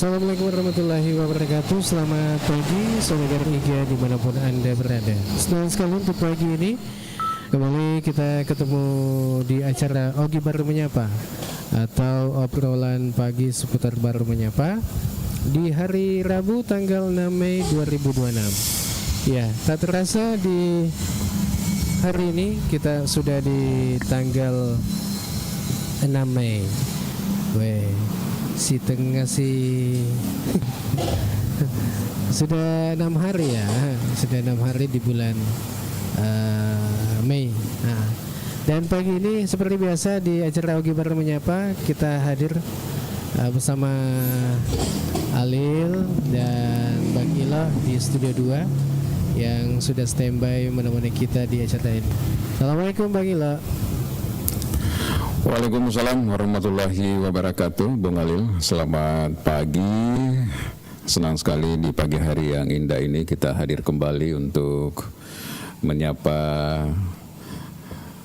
Assalamualaikum warahmatullahi wabarakatuh. Selamat pagi saudara IGA dimanapun Anda berada. Senang sekali untuk pagi ini kembali kita ketemu di acara Ogi Baru Menyapa atau obrolan pagi seputar Baru Menyapa di hari Rabu tanggal 6 Mei 2026. Ya, tak terasa di hari ini kita sudah di tanggal 6 Mei. Si tengah sudah 6 hari ya, sudah 6 hari di bulan Mei. Dan pagi ini seperti biasa di acara Ogi Baru Menyapa kita hadir bersama Alil dan Bang Ilo di Studio 2 yang sudah standby menemani kita di acara ini. Assalamualaikum Bang Ilo. Waalaikumsalam warahmatullahi wabarakatuh. Bung Alil, selamat pagi. Senang sekali di pagi hari yang indah ini kita hadir kembali untuk menyapa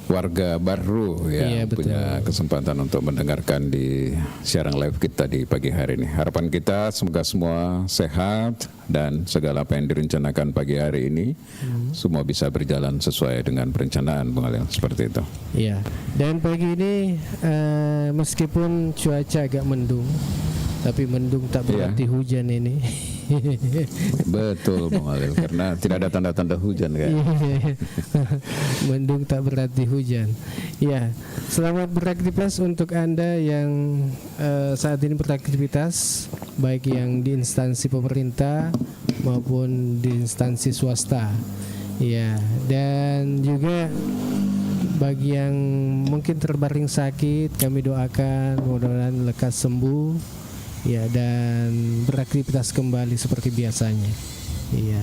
warga baru yang punya kesempatan untuk mendengarkan di siaran live kita di pagi hari ini. Harapan kita semoga semua sehat dan segala apa yang direncanakan pagi hari ini semua bisa berjalan sesuai dengan perencanaan, Bung Alil, seperti itu. Iya. Dan pagi ini meskipun cuaca agak mendung, tapi mendung tak berarti hujan ini. Betul, Bung Alil, karena tidak ada tanda-tanda hujan kan. Mendung tak berarti hujan. Ya, selamat beraktivitas untuk Anda yang saat ini beraktivitas, baik yang di instansi pemerintah maupun di instansi swasta. Ya, dan juga bagi yang mungkin terbaring sakit, kami doakan mudah-mudahan lekas sembuh. Ya, dan beraktivitas kembali seperti biasanya. Iya.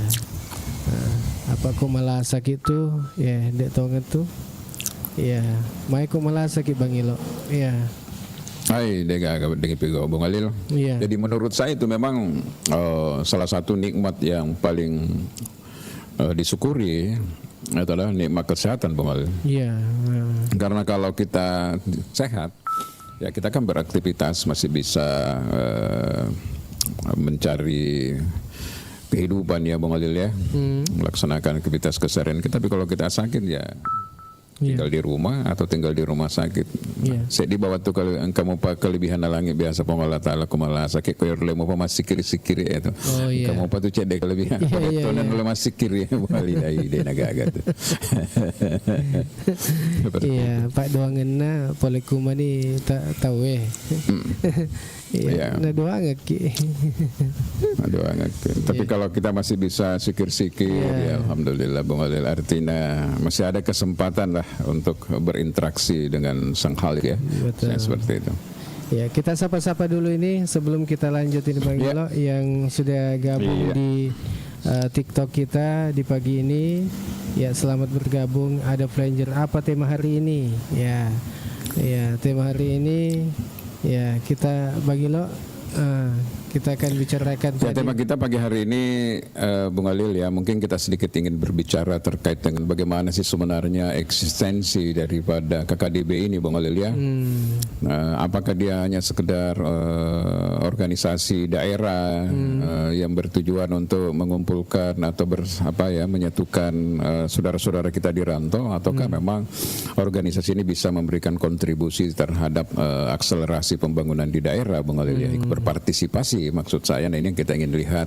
Apa kok malah sakit tuh? Ya, dek tahu tuh. Iya, mai kok malah sakit Bang Ilo. Iya. Hai, dengan pigo Bung Alil. Iya. Jadi menurut saya itu memang salah satu nikmat yang paling disyukuri adalah nikmat kesehatan, Bung Alil. Iya. Karena kalau kita sehat, ya kita kan beraktivitas masih bisa mencari kehidupan ya Bung Alil ya, melaksanakan aktivitas keseharian kita. Tapi kalau kita sakit ya tinggal di rumah atau tinggal di rumah sakit. Saya dibawa tuh kalau kamu pak kelebihan langit biasa pengolah taala kumala sakit koyor lemo masih kiri itu. Kamu pak tuh cedek kelebihan. Tonan oleh masih kiri bali dai de naga tuh. Iya, Pak doangena pole kumani tak tahu Iya, doang ki. Tapi kalau kita masih bisa sikir-sikir, ya alhamdulillah Bung Alil, artinya masih ada kesempatan lah untuk berinteraksi dengan Sang Khalik ya. Seperti itu. Ya, kita sapa-sapa dulu ini sebelum kita lanjutin Bang Ilo yang sudah gabung di TikTok kita di pagi ini. Ya, selamat bergabung. Ada Flanger, apa tema hari ini? Ya, tema hari ini ya kita bagi lo kita akan bicarakan tadi. Tema kita pagi hari ini Bung Alil ya, mungkin kita sedikit ingin berbicara terkait dengan bagaimana sih sebenarnya eksistensi daripada KKDB ini Bung Alil ya. Apakah dia hanya sekedar organisasi daerah yang bertujuan untuk mengumpulkan atau menyatukan saudara-saudara kita di rantau, ataukah memang organisasi ini bisa memberikan kontribusi terhadap akselerasi pembangunan di daerah Bung Alil ya, berpartisipasi maksud saya. Nah, ini yang kita ingin lihat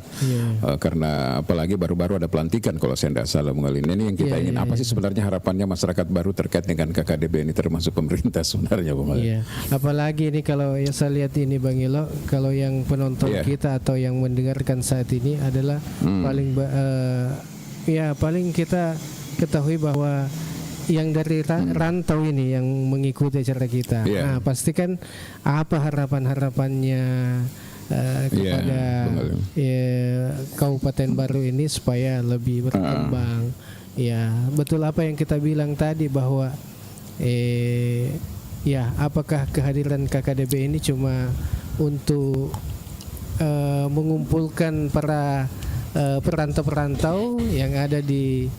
karena apalagi baru-baru ada pelantikan kalau saya tidak salah Bung Alil. Ini yang kita ingin apa sih sebenarnya harapannya masyarakat baru terkait dengan KKDB ini termasuk pemerintah sebenarnya Bung Alil. Apalagi ini kalau yang saya lihat ini Bang Ilo, kalau yang penonton kita atau yang mendengarkan saat ini adalah paling kita ketahui bahwa yang dari rantau ini yang mengikuti acara kita. Nah, pastikan apa harapannya kepada Kabupaten Baru ini supaya lebih berkembang. Ya, betul apa yang kita bilang tadi bahwa apakah kehadiran KKDB ini cuma untuk mengumpulkan para perantau-perantau yang ada di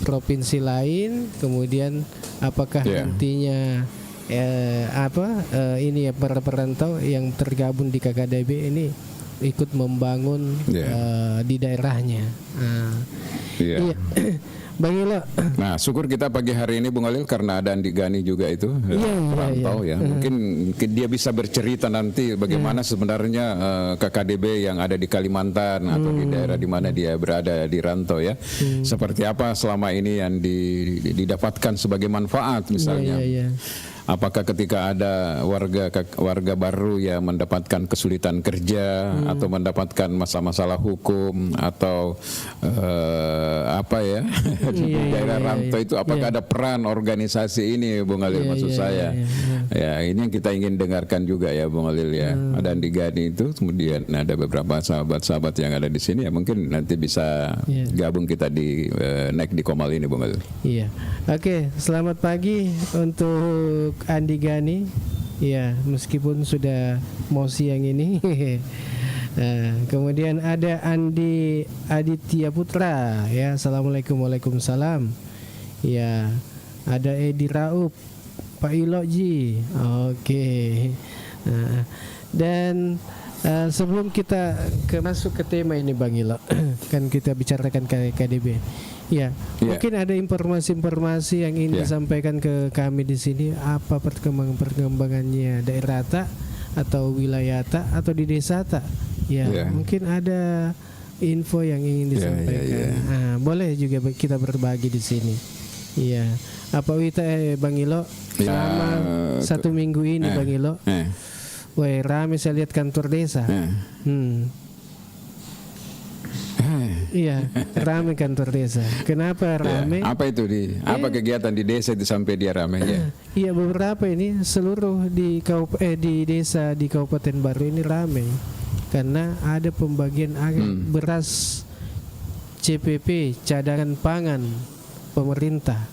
provinsi lain, kemudian apakah nantinya ini ya para perantau yang tergabung di KKDB ini ikut membangun di daerahnya. Iya. Bang Ilo. Nah, syukur kita pagi hari ini Bung Alil karena ada Andi Gani juga itu perantau ya. Mungkin dia bisa bercerita nanti bagaimana sebenarnya KKDB yang ada di Kalimantan atau di daerah di mana dia berada di rantau ya. Seperti apa selama ini yang didapatkan sebagai manfaat misalnya. Apakah ketika ada warga baru yang mendapatkan kesulitan kerja atau mendapatkan masalah hukum atau di daerah rantau itu apakah ada peran organisasi ini Bung Alil maksud saya. Ya, ini yang kita ingin dengarkan juga ya Bung Alil ya. Ada Andi Gani itu, kemudian ada beberapa sahabat-sahabat yang ada di sini ya mungkin nanti bisa gabung kita di naik di Komal ini Bung Alil. Iya. Oke, selamat pagi untuk Andi Gani. Ya, meskipun sudah mau siang ini. Kemudian ada Andi Aditya Putra. Ya, assalamualaikum, waalaikumsalam. Ya, ada Edi Raup, Pak Iloji. Oke. Dan sebelum kita masuk ke tema ini Bang Ilo, kan kita bicarakan KDB. Ya, mungkin ada informasi-informasi yang ingin disampaikan ke kami di sini. Apa perkembangannya daerah tak atau wilayah tak atau di desa tak? Ya, mungkin ada info yang ingin disampaikan. Boleh juga kita berbagi di sini. Iya, apa Wita Bang Ilo selama 1 minggu ini Bang Ilo? Wah, rame saya lihat kantor desa. Iya, rame kantor desa. Kenapa rame? Apa itu apa kegiatan di desa itu sampai dia rame ya? Iya, beberapa ini seluruh di desa di Kabupaten Baru ini rame karena ada pembagian beras CPP cadangan pangan pemerintah.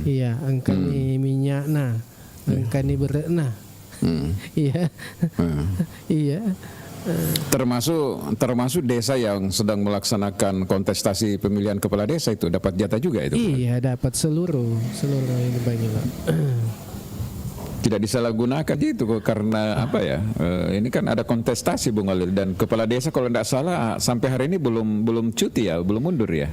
Iya, angkani minyak angkani berat Iya. Iya. Termasuk desa yang sedang melaksanakan kontestasi pemilihan kepala desa itu dapat jatah juga itu. Iya, dapat seluruh ini banyak. Tidak disalahgunakan itu karena apa ya? Ini kan ada kontestasi Bung Alil dan kepala desa kalau tidak salah sampai hari ini belum cuti ya, belum mundur ya.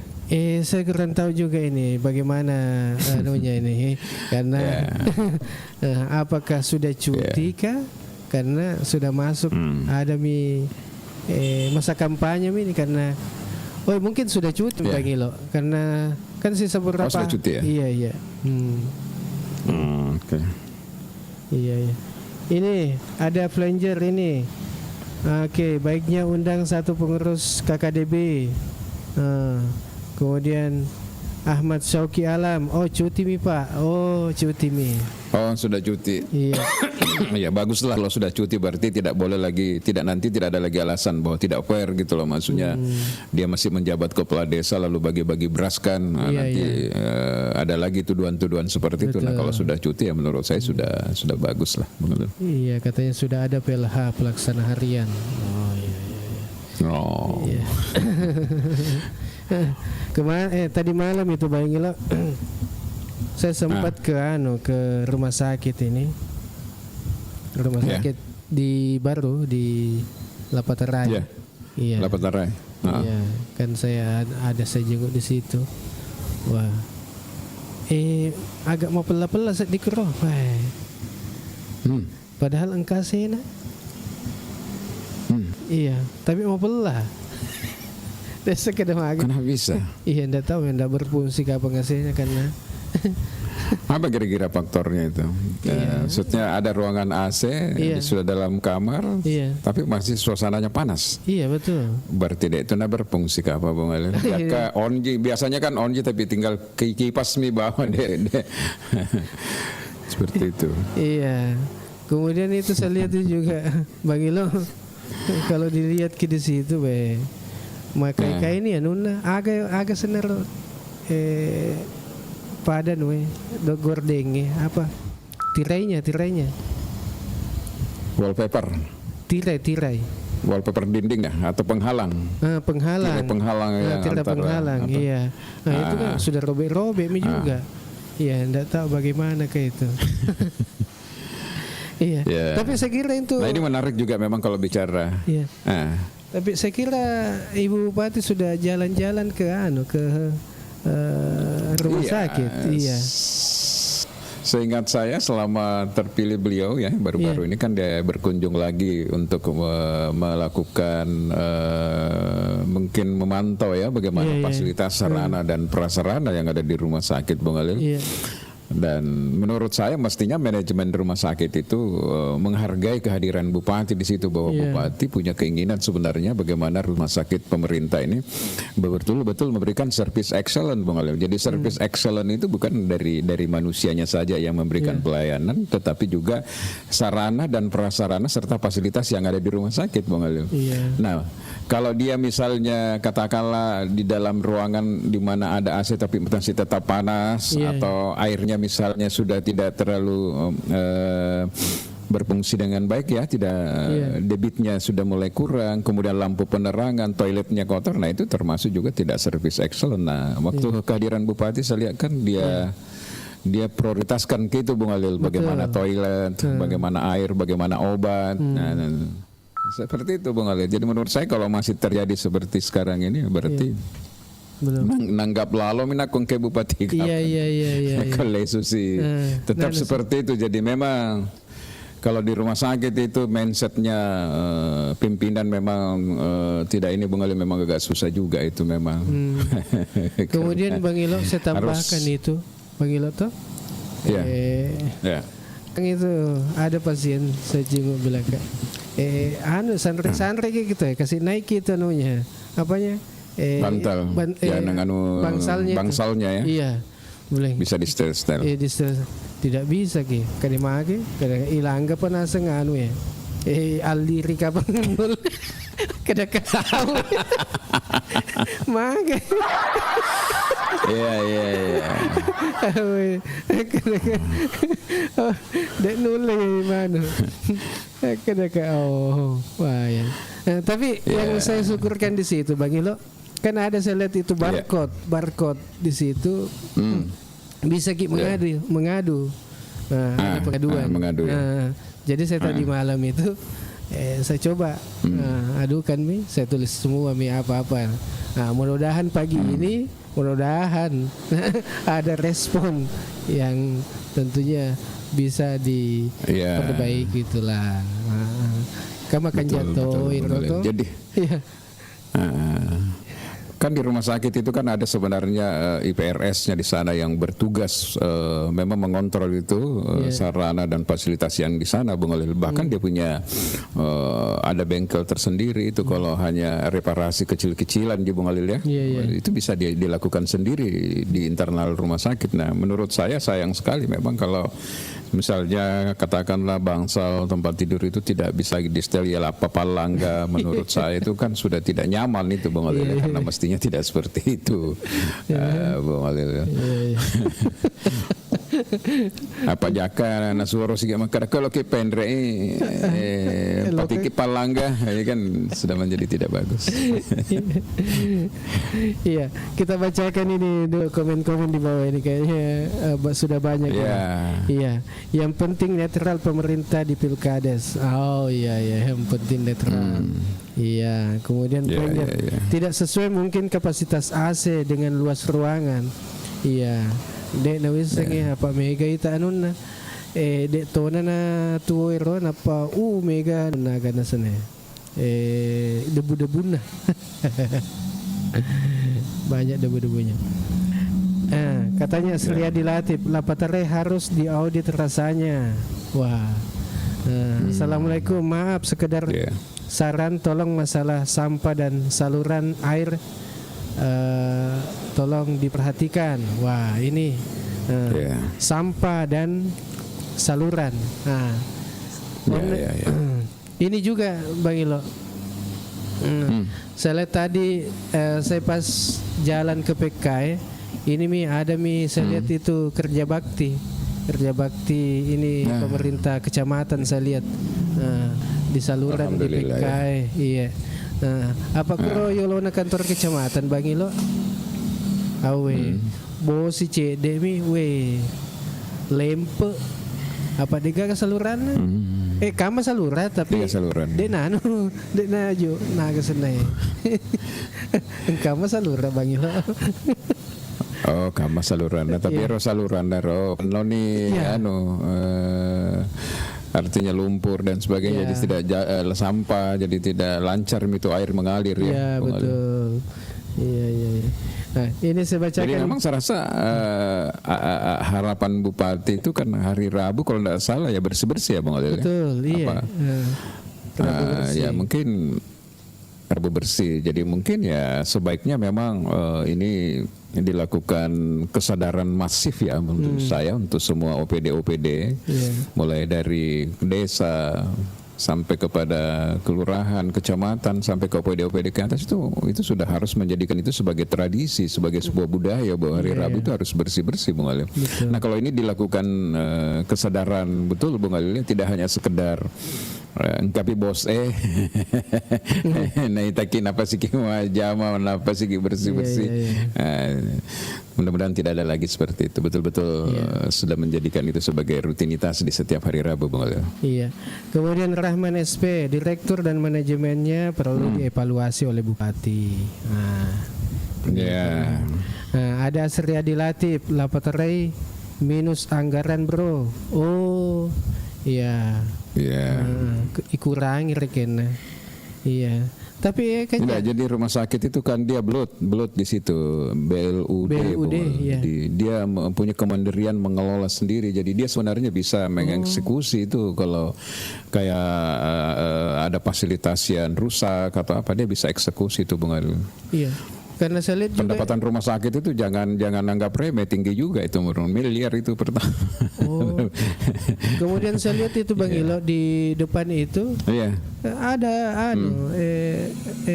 Saya kurang tahu juga ini bagaimana anunya ini karena apakah sudah cuti kah? Karena sudah masuk ada masa kampanye ini karena mungkin sudah cuti Bang Ilo karena kan sisa beberapa sudah cuti ya? Iya. Oke. Iya. Ini ada flanger ini. Oke, baiknya undang satu pengurus KKDB. Kemudian Ahmad Syauki Alam. Cuti mi Pak. Cuti mi. Sudah cuti. Iya. Ya baguslah kalau sudah cuti berarti tidak ada lagi alasan bahwa tidak fair gitu loh maksudnya dia masih menjabat kepala desa lalu bagi-bagi beras kan ada lagi tuduhan-tuduhan seperti itu. Nah kalau sudah cuti ya menurut saya sudah bagus lah. Iya katanya sudah ada PLH pelaksana harian. Iya. Tadi malam itu Bang Ilo saya sempat ke rumah sakit ini. Rumah sakit di Baru di Lapatarai. Iya. Lapatarai. Iya, kan saya jenguk di situ. Wah. Agak mau pela-pela di kero. Padahal engkau sena. Iya, tapi mau pela. Desa kedemaga. Kenapa bisa? Iya, enggak tahu, enggak berfungsi ke pengasihnya karena apa kira-kira faktornya itu? Maksudnya ada ruangan AC, sudah dalam kamar, tapi masih suasananya panas. Iya betul. Berarti itu tidak berfungsi ke apa Bung Alil? Biasanya kan onji tapi tinggal kipas mi bawah deh. Seperti itu. Iya. Kemudian itu saya lihat juga Bang Ilo kalau dilihat di situ maka ini ya nuna agak senar padan do gordeng apa tirainya wallpaper tirai wallpaper dinding ya atau penghalang tirai penghalang iya itu kan sudah robek juga iya enggak tahu bagaimana kayak itu. Iya. Ya. Tapi saya kira itu. Nah ini menarik juga memang kalau bicara. Iya. Ah. Tapi saya kira Ibu Bupati sudah jalan-jalan ke rumah sakit. Iya. Seingat saya selama terpilih beliau ya baru-baru ini kan dia berkunjung lagi untuk melakukan mungkin memantau ya bagaimana fasilitas sarana dan prasarana yang ada di rumah sakit Bung Alil. Iya. Dan menurut saya mestinya manajemen rumah sakit itu menghargai kehadiran bupati di situ, bahwa bupati punya keinginan sebenarnya bagaimana rumah sakit pemerintah ini betul-betul memberikan service excellent, Bung Alil. Jadi service excellent itu bukan dari manusianya saja yang memberikan pelayanan, tetapi juga sarana dan prasarana serta fasilitas yang ada di rumah sakit, Bung Alil. Nah, kalau dia misalnya katakanlah di dalam ruangan di mana ada AC tapi masih tetap panas, atau airnya misalnya sudah tidak terlalu berfungsi dengan baik ya, tidak debitnya sudah mulai kurang, kemudian lampu penerangan, toiletnya kotor, nah itu termasuk juga tidak service excellent. Nah, waktu kehadiran bupati saya lihat kan dia prioritaskan gitu Bung Alil, bagaimana toilet, bagaimana air, bagaimana obat. Nah, seperti itu Bung Alil. Jadi menurut saya kalau masih terjadi seperti sekarang ini berarti nanggap lalu minakong ke bupati kalau susi tetap seperti itu. Jadi memang kalau di rumah sakit itu mindsetnya pimpinan memang tidak ini Bung Alil, memang agak susah juga itu memang. Kemudian Bang Ilo saya tambahkan itu Bang Ilo tuh yang itu ada pasien saya jenguk bilang santri gitu ya, kasih naik gitu anunya apanya bangsalnya ya. Iya. Boleh. Bisa di setel. Iya, tidak bisa ki. Kadang ilangga pernah senganu ya. Aliri kapan ngul. Kada kau. Mage. Iya. Dek nule mana. Kada kau. Wah ya. Tapi yang saya syukurkan di situ Bang Ilo, kan ada saya lihat itu barcode di situ bisa mengadu. Nah, ada pengaduan. Jadi saya tadi malam itu saya coba adukan saya tulis semua apa-apa. Nah, mudah-mudahan pagi ini ada respon yang tentunya bisa diperbaiki itulah. Kamu akan jatuhin betul. Jadi kan di rumah sakit itu kan ada sebenarnya IPRS-nya di sana yang bertugas memang mengontrol itu sarana dan fasilitas yang di sana Bung Alil. Bahkan dia punya ada bengkel tersendiri itu kalau hanya reparasi kecil-kecilan di Bung Alil ya. Itu bisa dilakukan sendiri di internal rumah sakit. Nah, menurut saya sayang sekali memang kalau misalnya katakanlah bangsal tempat tidur itu tidak bisa di-setel ya papalangga, menurut saya itu kan sudah tidak nyaman itu Bung Alil karena mestinya tidak seperti itu. Bung Alil. Apa jaka nasuaro sige makara kalau ke pendre patiki palangga ini kan sudah menjadi tidak bagus. Iya, kita bacakan ini dulu komen-komen di bawah ini kayaknya sudah banyak Iya. Yang penting netral pemerintah di pilkades. Oh iya yang penting netral. Iya, kemudian tidak sesuai mungkin kapasitas AC dengan luas ruangan. Iya. Dek na wisang apa mega ita anun na dek tona na tuwero na pa mega na gana sana debu-debu na banyak debu-debunya. Katanya Sriadi Latif Lapatare harus diaudit rasanya. Wah. Assalamualaikum, maaf sekedar saran tolong masalah sampah dan saluran air tolong diperhatikan. Wah ini sampah dan saluran. Ini juga Bang Ilo. Saya lihat tadi saya pas jalan ke PK ini ada saya lihat itu kerja bakti ini pemerintah kecamatan saya lihat di saluran di PK iya. Apa kuro yolo na kantor kecamatan Bang Ilo? Awe, bosi cede mi we lempe Apa dega ke saluran? Kama saluran tapi Dia saluran. dek nanu dek naju naga senai. Kama saluran Bang Ilo. Oh, kama saluran. Tapi ro saluran ro noni artinya lumpur dan sebagainya, jadi tidak sampah, jadi tidak lancar itu air mengalir ya. Iya betul. Iya. Nah, ini saya bacakan. Jadi memang saya rasa harapan Bupati itu kan hari Rabu kalau tidak salah ya bersih-bersih ya Bang Alil. Betul, iya. Rabu bersih. Ya mungkin Rabu bersih. Jadi mungkin ya sebaiknya memang ini dilakukan kesadaran masif ya menurut saya untuk semua OPD, mulai dari desa sampai kepada kelurahan, kecamatan, sampai ke OPD ke atas itu sudah harus menjadikan itu sebagai tradisi, sebagai sebuah budaya bahwa hari Rabu itu harus bersih-bersih Bung Alil. Nah kalau ini dilakukan kesadaran betul Bung Alil, tidak hanya sekedar engkapi bos nah itakin apa sih jama apa sih bersih-bersih. Mudah-mudahan tidak ada lagi seperti itu. Betul-betul sudah menjadikan itu sebagai rutinitas di setiap hari Rabu Bung Alil. Iya. Kemudian Rahman SP, direktur dan manajemennya perlu dievaluasi oleh Bupati. Ada Sriadi Latif, Lapaterai minus anggaran bro. Oh, iya. Ikurangi rekena. Iya. Tapi tidak, jadi rumah sakit itu kan dia belut di situ BLUD iya. Jadi dia mempunyai kemandirian mengelola sendiri. Jadi dia sebenarnya bisa mengeksekusi itu kalau kayak ada fasilitas yang rusak atau apa, dia bisa eksekusi itu Bung Alil. Iya. Karena saya lihat pendapatan juga, rumah sakit itu jangan anggap remeh, tinggi juga itu, miliar itu per tahun. Oh. Kemudian saya lihat itu Bang Ilo di depan itu ada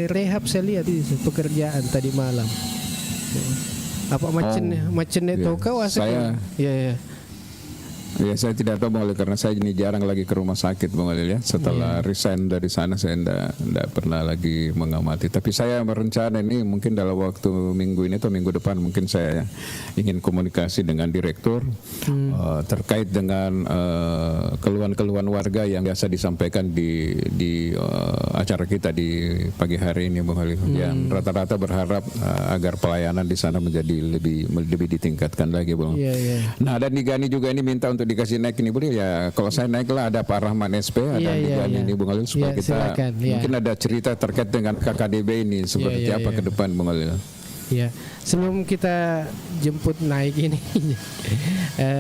rehab, saya lihat itu pekerjaan tadi malam. Apa macen itu kau saya saya tidak tahu Bang Alil, karena saya ini jarang lagi ke rumah sakit Bang Alil ya. Setelah resign dari sana saya tidak pernah lagi mengamati. Tapi saya berencana ini mungkin dalam waktu minggu ini atau minggu depan mungkin saya ingin komunikasi dengan direktur terkait dengan keluhan-keluhan warga yang biasa disampaikan di acara kita di pagi hari ini Bang Alil. Yang rata-rata berharap agar pelayanan di sana menjadi lebih ditingkatkan lagi Bang. Nah, dan Nigani juga ini minta untuk dikasih naik ini boleh ya. Kalau saya naik lah ada Pak Rahman SP, ada ini Bung Alil, supaya kita mungkin ada cerita terkait dengan KKDB ini seperti apa ke depan Bung Alil. Ya, sebelum kita jemput naik ini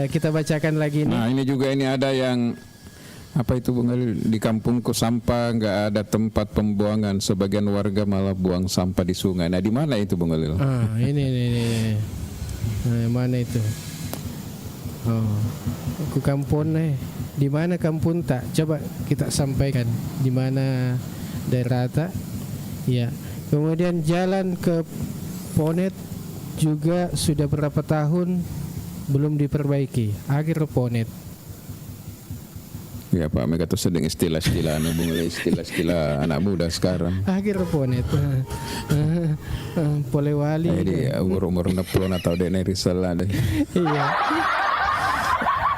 kita bacakan lagi nih. Nah, ini juga ini ada yang apa itu Bung Alil, di kampungku sampah nggak ada tempat pembuangan, sebagian warga malah buang sampah di sungai. Nah, di mana itu Bung Alil? Ini. Mana itu? Aku kampung di mana kampung tak? Coba kita sampaikan di mana daerah tak? Ya. Kemudian jalan ke Ponet juga sudah berapa tahun belum diperbaiki. Akhir Ponet. Ya Pak, mereka tuh sedang istilah-istilah istilah anak muda sekarang. Akhir Ponet. Polewali. Jadi umur 60 atau dene risalah deh. Iya.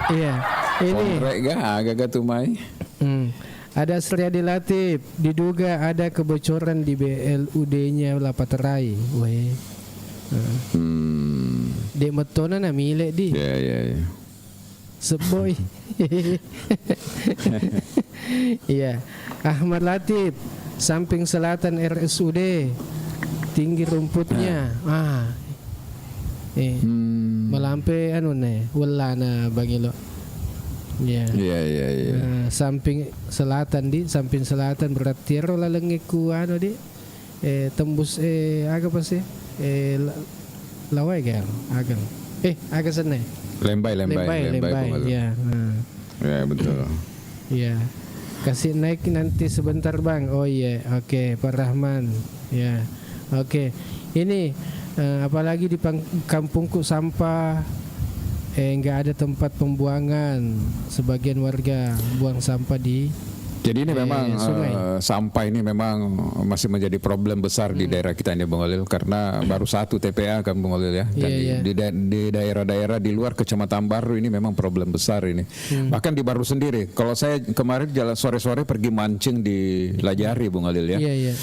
Iya, ini agak tumai. Ada Sriadi Latif, diduga ada kebocoran di BLUD-nya Lapaterai. Dek metona na milik di. Ya. Seboy. Iya. Ahmad Latif, samping selatan RSUD, tinggi rumputnya. Melampai welana Bang Ilo. Iya. Samping selatan berarti lalengi ku di tembus agak apa sih? Lawai kan agak. Agak sana. Lembay. Ya. Ya betul. Iya. Kasih naik nanti sebentar Bang. Oh iya, oke Pak Rahman. Ya. Oke. Ini apalagi di kampungku sampah nggak ada tempat pembuangan, sebagian warga buang sampah di Jadi ini memang sungai. sampah ini memang masih menjadi problem besar di daerah kita ini Bung Olil, karena baru satu TPA kan Bung Olil ya. Dan di daerah-daerah di luar Kecamatan Baru ini memang problem besar ini. Bahkan di Baru sendiri. Kalau saya kemarin jalan sore-sore pergi mancing di Lajari Bung Olil ya. Iya.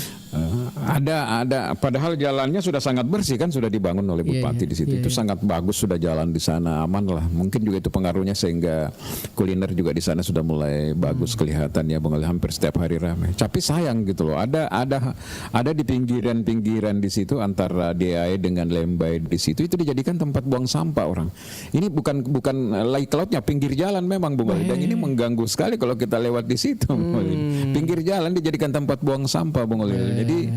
Ada padahal jalannya sudah sangat bersih kan, sudah dibangun oleh Bupati di situ. Itu sangat bagus, sudah jalan di sana aman lah. Mungkin juga itu pengaruhnya sehingga kuliner juga di sana sudah mulai bagus kelihatannya Bung Olil, hampir setiap hari ramai. Tapi sayang gitu loh. Ada di pinggiran-pinggiran di situ antara DAE dengan Lembai di situ itu dijadikan tempat buang sampah orang. Ini bukan lagi ke lautnya, pinggir jalan memang Bung Olil. Dan ini mengganggu sekali kalau kita lewat di situ Bung Olil. Pinggir jalan dijadikan tempat buang sampah Bung Olil. Jadi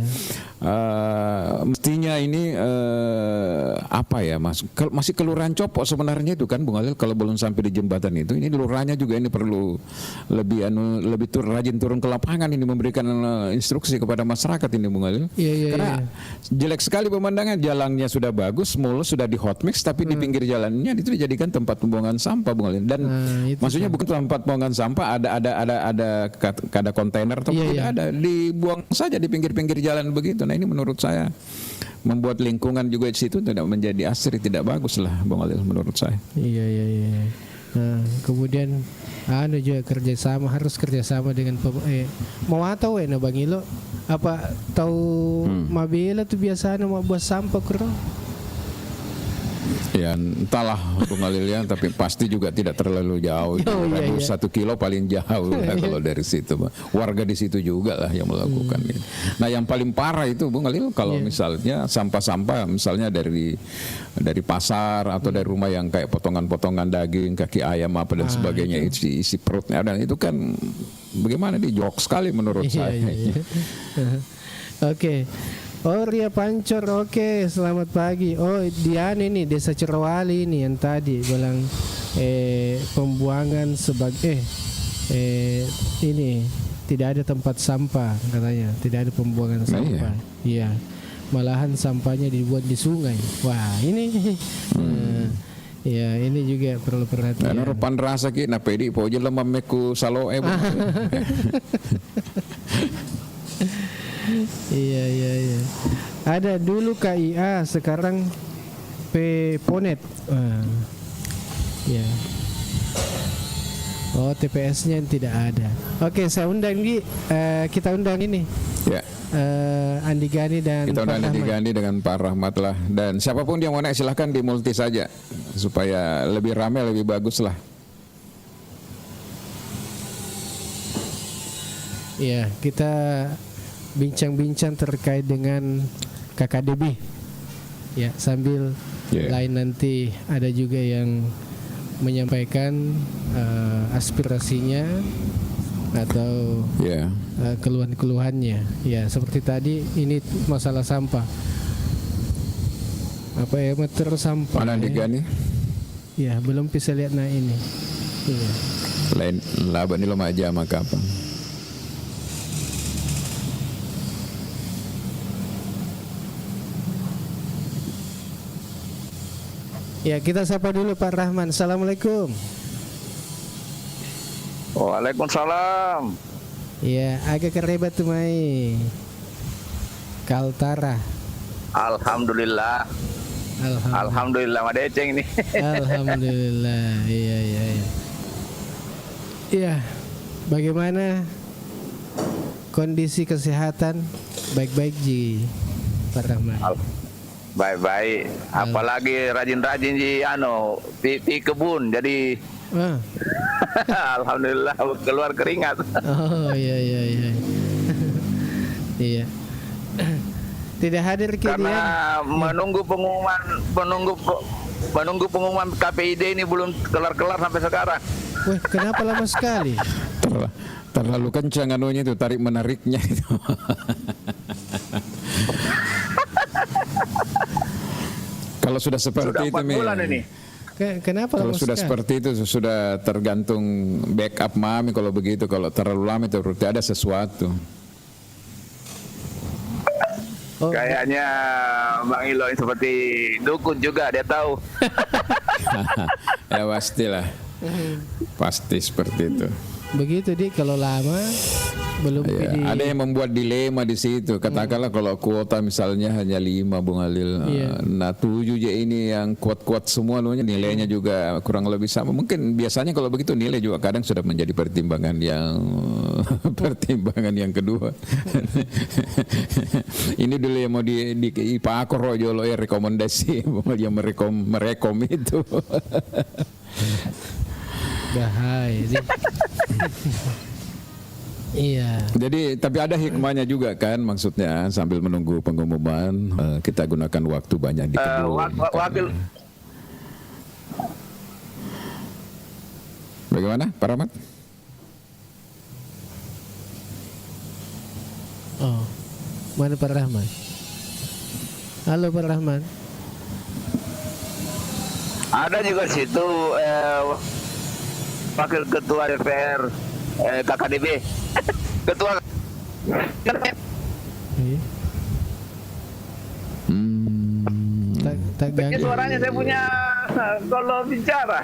mestinya ini apa ya Mas? Masih kelurahan Copok sebenarnya itu kan Bung Alil, kalau belum sampai di jembatan itu. Ini lurahnya juga ini perlu lebih rajin turun ke lapangan ini, memberikan instruksi kepada masyarakat ini Bung Alil. Karena jelek sekali pemandangan, jalannya sudah bagus, mulus sudah di hot mix, tapi di pinggir jalannya itu dijadikan tempat pembuangan sampah Bung Alil. Dan maksudnya bukan tempat pembuangan sampah, ada kontainer atau tidak ada, dibuang saja di pinggir jalan begitu. Nah ini menurut saya membuat lingkungan juga di situ tidak menjadi asri, tidak bagus lah Bung Alil menurut saya. Iya. Nah, kemudian ada juga harus kerjasama dengan mau tahu na Bang Ilo apa tahu Mabela tuh biasanya mau buat sampah kurang. Ya entahlah Bung Alil ya, tapi pasti juga tidak terlalu jauh. 1 kilo paling jauh lah kalau dari situ. Warga di situ juga lah yang melakukan itu. Nah yang paling parah itu Bung Alil kalau misalnya sampah-sampah misalnya dari pasar atau dari rumah yang kayak potongan-potongan daging, kaki ayam apa dan sebagainya, isi perutnya, dan itu kan bagaimana jorok sekali menurut saya. Oke. Oh Ria Pancor, oke, selamat pagi. Oh Dian ini Desa Cerowali ini yang tadi bilang pembuangan sebagai ini tidak ada tempat sampah katanya, tidak ada pembuangan sampah. Iya. Malahan sampahnya dibuat di sungai. Wah ini ya ini juga perlu perhatian. Ano pan rasa ki na pwede po jud lang mameku saloe. Iya. Ada dulu KIA, sekarang Ponet. Ya. Oh TPS-nya tidak ada. Oke, saya undang kita undang ini. Ya. Andi Gani dan kita undang Andi Gani dengan Pak Rahmat lah, dan siapapun yang mau naik silahkan di multi saja supaya lebih ramai, lebih bagus lah. Iya, kita bincang-bincang terkait dengan KKDB ya, sambil lain nanti ada juga yang menyampaikan aspirasinya atau keluhan-keluhannya ya, seperti tadi ini masalah sampah, apa ya, meter sampah mana Digani ya, belum bisa lihat. Nah ini lain laba ni lo maja maka apa. Ya, kita sapa dulu Pak Rahman. Assalamualaikum. Waalaikumsalam. Ya, agak kerebat tuh Mai. Kaltara. Alhamdulillah. Alhamdulillah Made Eceng ini. Alhamdulillah. Iya. Iya. Bagaimana kondisi kesehatan? Baik-baik Ji, Pak Rahman. Baik-baik. Apalagi rajin-rajin di kebun. Jadi alhamdulillah keluar keringat. Oh iya. Iya. Tidak hadir karena menunggu pengumuman KPID ini belum kelar-kelar sampai sekarang. Wah, kenapa lama sekali? Terlalu kencang anunya itu, tarik menariknya itu. Kalau sudah seperti sudah 4 bulan ini. Kenapa kalau sudah seperti itu sudah tergantung backup Mami kalau begitu. Kalau terlalu lama itu berarti ada sesuatu. Kayaknya Bang Ilo seperti dukun juga, dia tahu. Ya pastilah. Pasti seperti itu. begitu di kalau lama belum Ya, pilih. ada yang membuat dilema di situ. Katakanlah kalau kuota misalnya hanya 5 Bung Halil. Iya. Nah 7 je ini yang kuat-kuat semua nilainya juga kurang lebih sama. Mungkin biasanya kalau begitu nilai juga kadang sudah menjadi pertimbangan yang pertimbangan yang kedua. Ini dulu yang mau di Pak Akor Jolo ya rekomendasi yang merekom itu. Bahaya di. Iya. Jadi tapi ada hikmahnya juga kan, maksudnya sambil menunggu pengumuman kita gunakan waktu banyak di kebun. Wakil Bagaimana Pak Rahmat? Oh, mana Pak Rahman? Halo Pak Rahman. ada juga situ wakil ketua DPR KKDB. Ketua Iya. Tak ini ganggu. suaranya saya punya kalau bicara.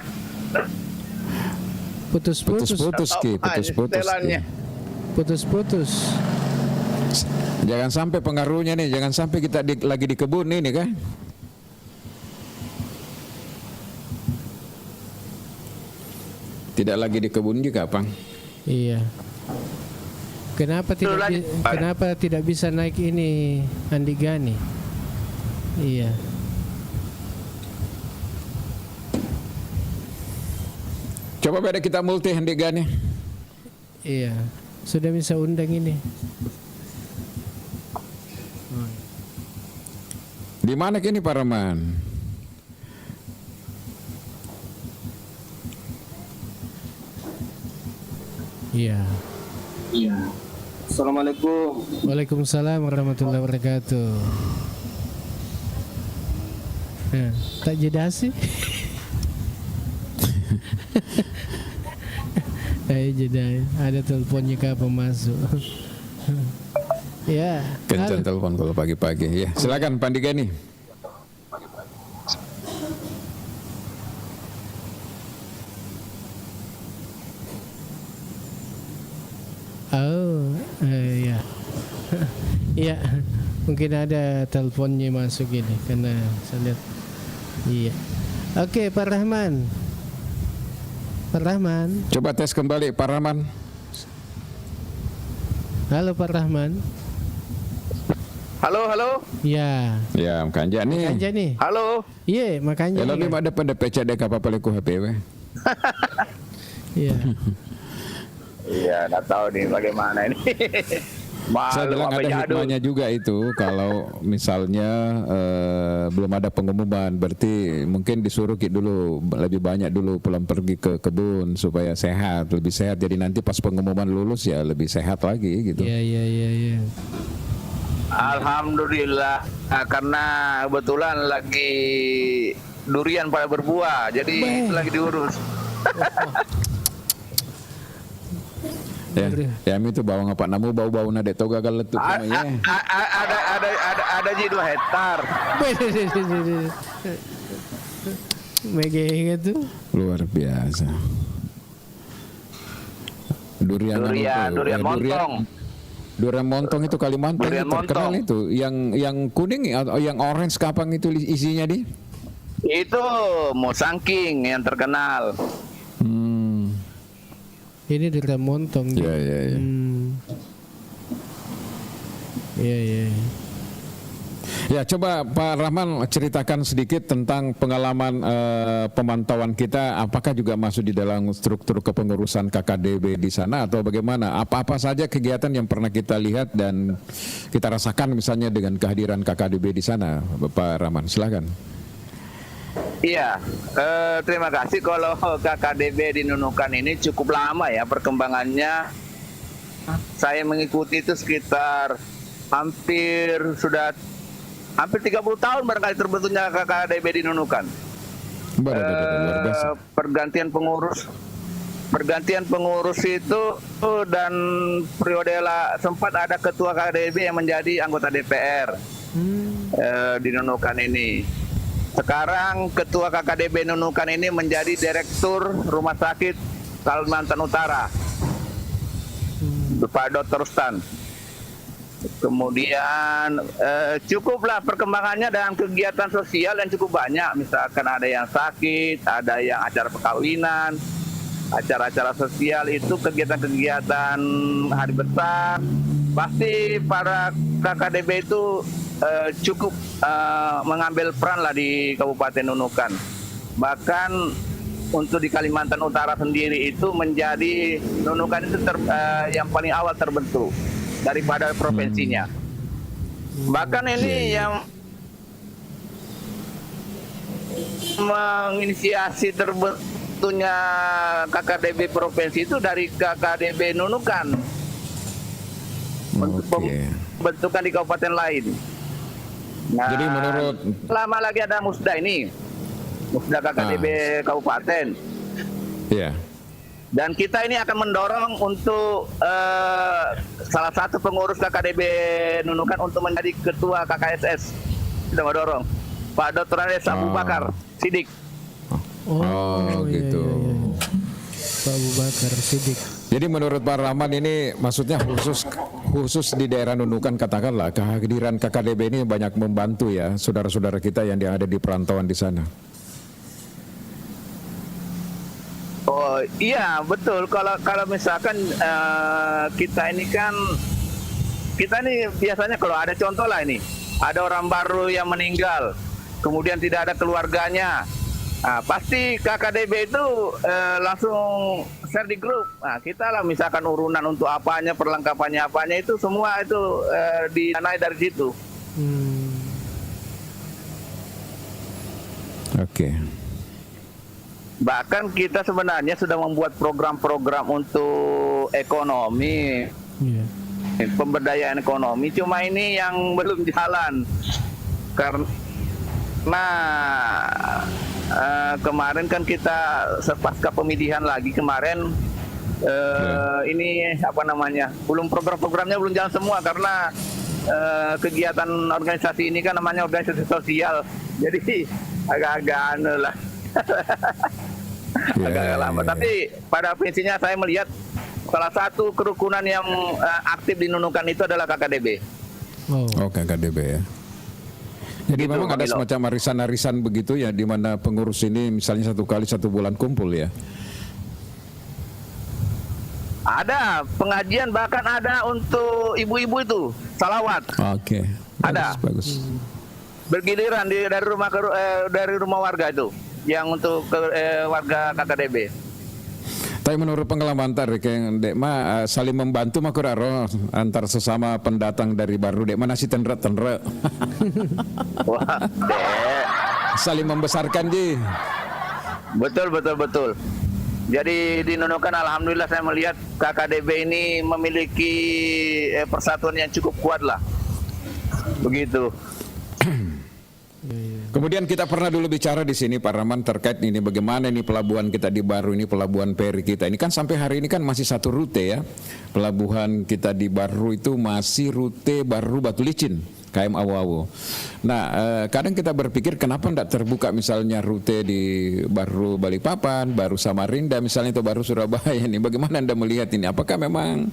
Putus-putus. Putus-putus Ki, putus-putus. Setelannya. Putus-putus. Jangan sampai pengaruhnya nih, jangan sampai kita lagi di kebun ini kan. Tidak lagi di kebun juga, Pang. Iya. Kenapa tidak bisa naik ini Andi Gani? Iya. Coba pada kita multi Andi Iya. Sudah bisa undang ini. Di mana kini Pak Rahman? Iya. Iya. Assalamualaikum. Waalaikumsalam warahmatullahi wabarakatuh. Nah, tak jeda sih. Ayo jeda. Ada teleponnya kapan masuk? Ya. Kencang halo. telepon kalau pagi-pagi. Ya, silakan Pak Digani. Oh, ya. Iya, mungkin ada teleponnya masuk ini karena saya lihat. Iya. Oke, Pak Rahman. Pak Rahman. Coba tes kembali Pak Rahman. Halo Pak Rahman. Halo. Ya. Ya, makanya nih. Makanya nih. Halo. Iya, makanya. Ya lebih ada pada PCD apa-apa leku HPW. Iya. Iya, nggak tahu nih bagaimana ini. Saya bilang ada hikmahnya juga itu kalau misalnya belum ada pengumuman, berarti mungkin disuruh dulu lebih banyak dulu pulang pergi ke kebun supaya sehat, lebih sehat. Jadi nanti pas pengumuman lulus ya lebih sehat lagi gitu. Iya. Alhamdulillah, karena kebetulan lagi durian pada berbuah, jadi itu lagi diurus. Ya itu bawang apa namu bau-bau nade toga gagal letup namanya. Ada ji 2 hektar. Megeng itu. Luar biasa. Durian montong. Durian montong itu Kalimantan Durian itu terkenal montong. itu. Yang kuning atau yang orange kapang itu isinya di? Itu Musangking yang terkenal. Ini durian montong. Iya. Iya. Ya, coba Pak Rahman ceritakan sedikit tentang pengalaman pemantauan kita. Apakah juga masuk di dalam struktur kepengurusan KKDB di sana atau bagaimana? Apa-apa saja kegiatan yang pernah kita lihat dan kita rasakan misalnya dengan kehadiran KKDB di sana, Pak Rahman? Silakan. Iya, terima kasih. Kalau KKDB di Nunukan ini cukup lama ya perkembangannya. Saya mengikuti itu sekitar hampir 30 tahun barangkali terbentuknya KKDB di Nunukan. Luar biasa. Pergantian pengurus itu dan periode sempat ada ketua KKDB yang menjadi anggota DPR di Nunukan ini. Sekarang ketua KKDB Nunukan ini menjadi direktur Rumah Sakit Kalimantan Utara. Pak Dr. Stan. Kemudian cukuplah perkembangannya dengan kegiatan sosial yang cukup banyak. Misalkan ada yang sakit, ada yang acara perkawinan, acara-acara sosial itu, kegiatan-kegiatan hari besar. Pasti para KKDB itu cukup mengambil peran lah di Kabupaten Nunukan. Bahkan untuk di Kalimantan Utara sendiri itu menjadi Nunukan itu yang paling awal terbentuk daripada provinsinya. Bahkan ini yang menginisiasi terbentuknya KKDB provinsi itu dari KKDB Nunukan untuk pembentukan di kabupaten lain. Nah, Jadi menurut lama lagi ada Musda ini, Musda KKDB kabupaten. ya. Dan kita ini akan mendorong untuk salah satu pengurus KKDB Nunukan untuk menjadi ketua KKSS. Kita mendorong Pak Dr. Anes Abu Bakar Sidik. Gitu. Pak Abu Bakar Sidik. Jadi menurut Pak Rahman ini maksudnya khusus di daerah Nunukan, katakanlah kehadiran KKDB ini banyak membantu ya saudara-saudara kita yang ada di perantauan di sana. Oh iya betul. Kalau misalkan kita ini biasanya kalau ada contoh lah ini, ada orang baru yang meninggal, kemudian tidak ada keluarganya, pasti KKDB itu langsung share di grup. Nah, kita lah misalkan urunan untuk apanya, perlengkapannya apanya itu semua itu didanai dari situ. Oke. Bahkan kita sebenarnya sudah membuat program-program untuk ekonomi, pemberdayaan ekonomi. Cuma ini yang belum jalan karena kemarin kan kita pasca pemilihan lagi kemarin, ini apa namanya, belum program-programnya belum jalan semua karena kegiatan organisasi ini kan namanya organisasi sosial, jadi agak-agak anu lah. Agak lama. Tapi pada prinsipnya saya melihat salah satu kerukunan yang aktif di Nunukan itu adalah KKDB. Oh, KKDB ya. Jadi Gitu, memang ada Milo. semacam arisan-arisan begitu ya, di mana pengurus ini misalnya 1 kali 1 bulan kumpul ya. Ada pengajian, bahkan ada untuk ibu-ibu itu salawat. Oke. Ada. Bagus. Bergiliran dari rumah warga itu yang untuk warga KKDB. Tapi menurut pengalaman tar kayak Dek Ma saling membantu mah kuraro antar sesama pendatang dari baru Dek Ma nasi tenre. Wah, Dek. Saling membesarkan ji. Betul. Jadi di Nunukan alhamdulillah saya melihat KKDB ini memiliki persatuan yang cukup kuat lah. Begitu. Kemudian kita pernah dulu bicara di sini Pak Rahman terkait ini bagaimana ini pelabuhan kita di Baru ini, pelabuhan peri kita ini kan sampai hari ini kan masih satu rute ya. Pelabuhan kita di Baru itu masih rute Baru Batu Licin, KM Awu-Awu. Nah, kadang kita berpikir kenapa tidak terbuka misalnya rute di Baru Balikpapan, Baru Samarinda misalnya, itu Baru Surabaya ini. Bagaimana Anda melihat ini? Apakah memang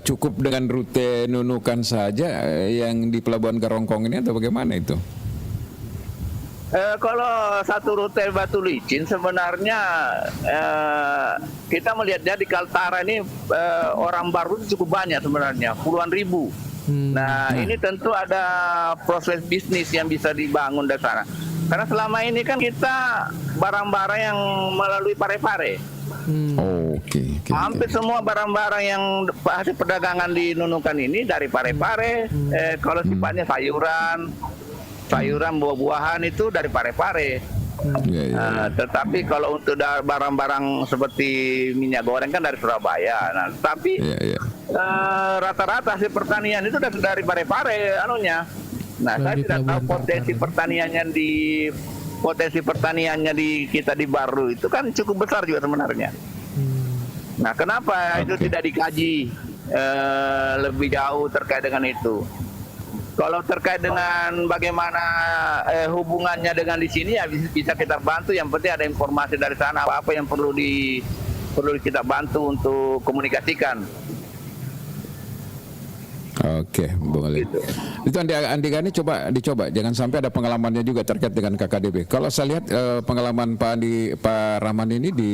cukup dengan rute Nunukan saja yang di Pelabuhan Garongkong ini atau bagaimana itu? Kalau satu rute Batu Licin sebenarnya kita melihatnya di Kaltara ini orang baru cukup banyak sebenarnya, puluhan ribu. Nah ini tentu ada proses bisnis yang bisa dibangun dari sana. Karena selama ini kan kita barang-barang yang melalui Parepare. Oke. Hampir semua barang-barang yang hasil perdagangan di Nunukan ini dari Parepare. Kalau sifatnya sayuran, buah-buahan itu dari Parepare. Tetapi kalau untuk barang-barang seperti minyak goreng kan dari Surabaya. Nah, tapi rata-rata hasil pertanian itu dari Parepare anunya. Nah, saya tidak tahu potensi pertaniannya di kita di Baru itu kan cukup besar juga sebenarnya. Nah, kenapa itu tidak dikaji lebih jauh terkait dengan itu? Kalau terkait dengan bagaimana hubungannya dengan di sini ya bisa kita bantu. Yang penting ada informasi dari sana apa yang perlu kita bantu untuk komunikasikan. Oke, Bung Ali. Itu Andi Gani dicoba, jangan sampai ada pengalamannya juga terkait dengan KKDB. Kalau saya lihat pengalaman Pak Rahman ini di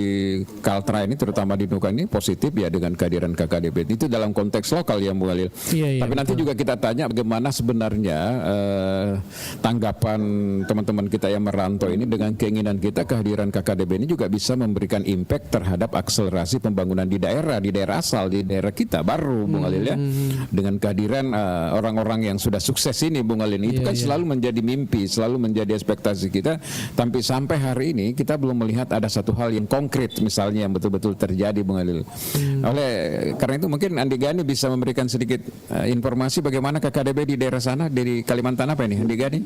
Kaltra ini, terutama di Nuka ini positif ya dengan kehadiran KKDB. Itu dalam konteks lokal ya, Bung Ali. Iya, Tapi nanti juga kita tanya bagaimana sebenarnya tanggapan teman-teman kita yang merantau ini dengan keinginan kita kehadiran KKDB ini juga bisa memberikan impact terhadap akselerasi pembangunan di daerah asal, di daerah kita baru, Bung Ali ya. Dengan kehadiran orang-orang yang sudah sukses ini, Bung Alin, itu kan selalu menjadi mimpi, selalu menjadi ekspektasi kita. Tapi sampai hari ini kita belum melihat ada satu hal yang konkret, misalnya yang betul-betul terjadi, Bung Alil. Oleh karena itu mungkin Andi Gani bisa memberikan sedikit informasi bagaimana KKDB di daerah sana, di Kalimantan apa ini, Andi Gani?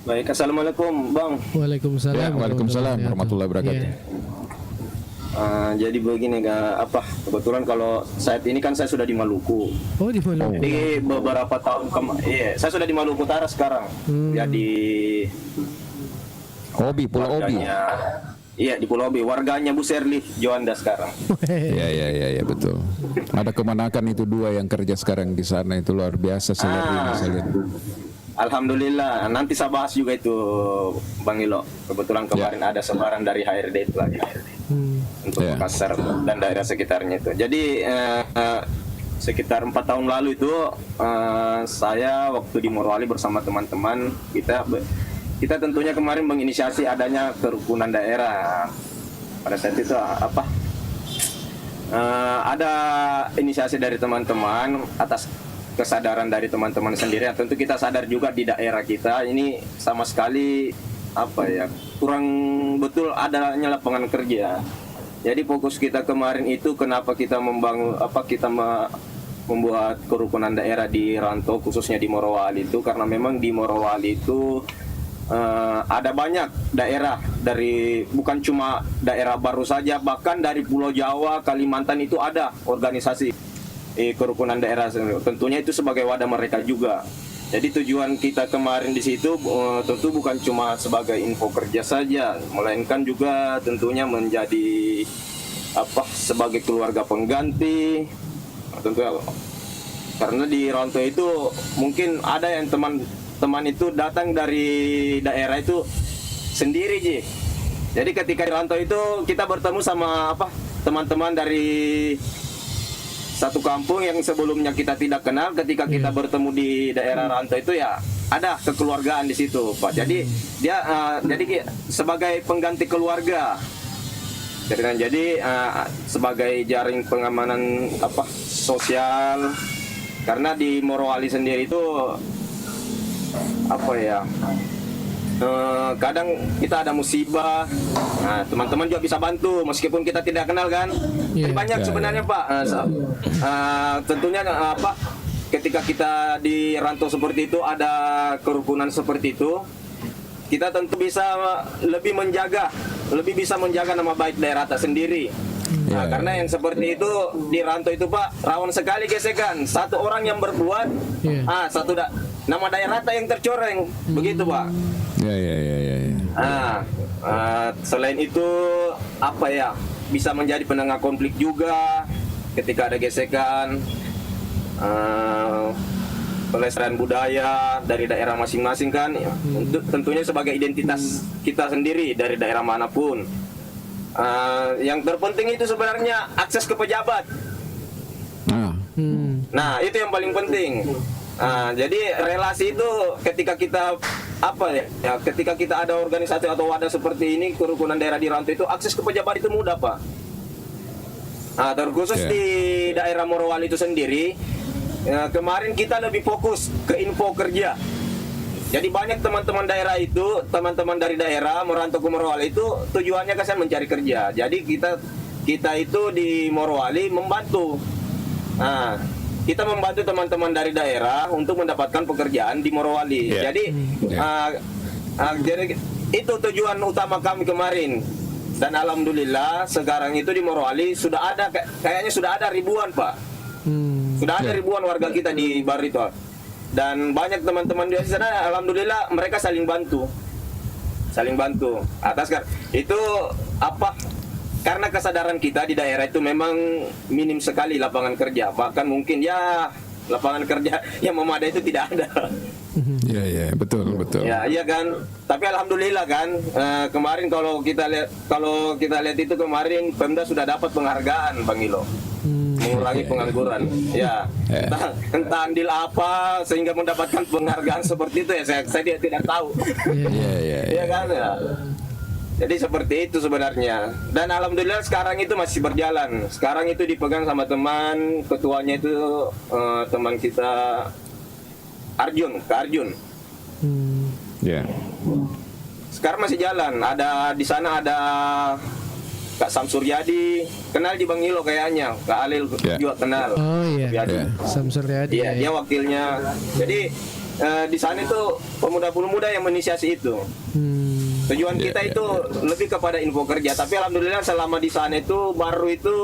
Baik, assalamualaikum Bang. Waalaikumsalam. Ya, waalaikumsalam warahmatullahi wabarakatuh. Jadi begini, kebetulan kalau saat ini kan saya sudah di Maluku. Oh, di Maluku. Jadi beberapa tahun saya sudah di Maluku Utara sekarang. Jadi Pulau Obi. Iya, di Pulau Obi. Warganya Bu Serli Joanda sekarang. Ya, betul. Ada kemanakan itu dua yang kerja sekarang di sana, itu luar biasa saya lihat. Alhamdulillah, nanti saya bahas juga itu Bang Ilo. Kebetulan kemarin ada sebaran dari HRD itu lagi. Untuk Makassar dan daerah sekitarnya itu. Jadi sekitar 4 tahun lalu itu saya waktu di Morowali bersama teman-teman kita tentunya kemarin menginisiasi adanya kerukunan daerah. Pada saat itu ada inisiasi dari teman-teman atas kesadaran dari teman-teman sendiri. Tentu kita sadar juga di daerah kita ini sama sekali kurang betul adanya lapangan kerja. Jadi fokus kita kemarin itu kenapa kita membuat kerukunan daerah di rantau khususnya di Morowali itu karena memang di Morowali itu ada banyak daerah bukan cuma daerah baru saja, bahkan dari Pulau Jawa, Kalimantan itu ada organisasi kerukunan daerah. Tentunya itu sebagai wadah mereka juga. Jadi tujuan kita kemarin di situ tentu bukan cuma sebagai info kerja saja, melainkan juga tentunya menjadi sebagai keluarga pengganti. Tentu karena di rantau itu mungkin ada yang teman-teman itu datang dari daerah itu sendiri, Ji. Jadi ketika di rantau itu kita bertemu sama teman-teman dari satu kampung yang sebelumnya kita tidak kenal, ketika kita bertemu di daerah rantau itu ya ada kekeluargaan di situ, Pak. Jadi dia jadi sebagai pengganti keluarga. Jadi sebagai jaring pengamanan sosial. Karena di Morowali sendiri itu kadang kita ada musibah, teman-teman juga bisa bantu meskipun kita tidak kenal kan. Jadi banyak sebenarnya Pak. Tentunya ketika kita di rantau seperti itu ada kerukunan seperti itu, kita tentu bisa lebih bisa menjaga nama baik daerah sendiri. Karena yang seperti itu di rantau itu Pak rawan sekali gesekan. Satu orang yang berbuat, nama daerah yang tercoreng, begitu Pak. Selain itu bisa menjadi penengah konflik juga ketika ada gesekan, pelestarian budaya dari daerah masing-masing kan, tentunya sebagai identitas kita sendiri dari daerah manapun. Yang terpenting itu sebenarnya akses ke pejabat. Nah itu yang paling penting. Jadi relasi itu ketika kita ketika kita ada organisasi atau wadah seperti ini kerukunan daerah di rantau itu akses ke pejabat itu mudah Pak. Terkhusus di daerah Morowali itu sendiri, kemarin kita lebih fokus ke info kerja. Jadi banyak teman-teman dari daerah merantau ke Morowali itu tujuannya kan mencari kerja. Jadi kita itu di Morowali membantu. Kita membantu teman-teman dari daerah untuk mendapatkan pekerjaan di Morowali. Jadi itu tujuan utama kami kemarin. Dan alhamdulillah sekarang itu di Morowali sudah ada kayaknya sudah ada ribuan Pak. Sudah ada ribuan warga kita di Barito. Dan banyak teman-teman di sana alhamdulillah mereka saling bantu. Itu karena kesadaran kita di daerah itu memang minim sekali lapangan kerja. Bahkan mungkin lapangan kerja yang memadai itu tidak ada. Iya, iya, betul, betul. Ya, iya kan. Tapi alhamdulillah kan, kemarin kalau kita lihat itu kemarin Pemda sudah dapat penghargaan, Bang Ilo. Mengurangi pengangguran. Ya. Entah andil apa sehingga mendapatkan penghargaan seperti itu ya, saya tidak tahu. Iya, iya, Iya kan ya. Jadi seperti itu sebenarnya. Dan alhamdulillah sekarang itu masih berjalan. Sekarang itu dipegang sama teman, ketuanya itu teman kita Arjun, Kak Arjun. Iya. Sekarang masih jalan. Ada di sana ada Kak Samsuryadi, kenal di Bang Ilo kayaknya. Kak Alil juga kenal. Oh iya. Suryadi. Samsuryadi. Iya, dia wakilnya. Jadi di sana itu pemuda-pemuda yang menginisiasi itu. Tujuan kita itu lebih kepada info kerja. Tapi alhamdulillah selama di sana itu baru itu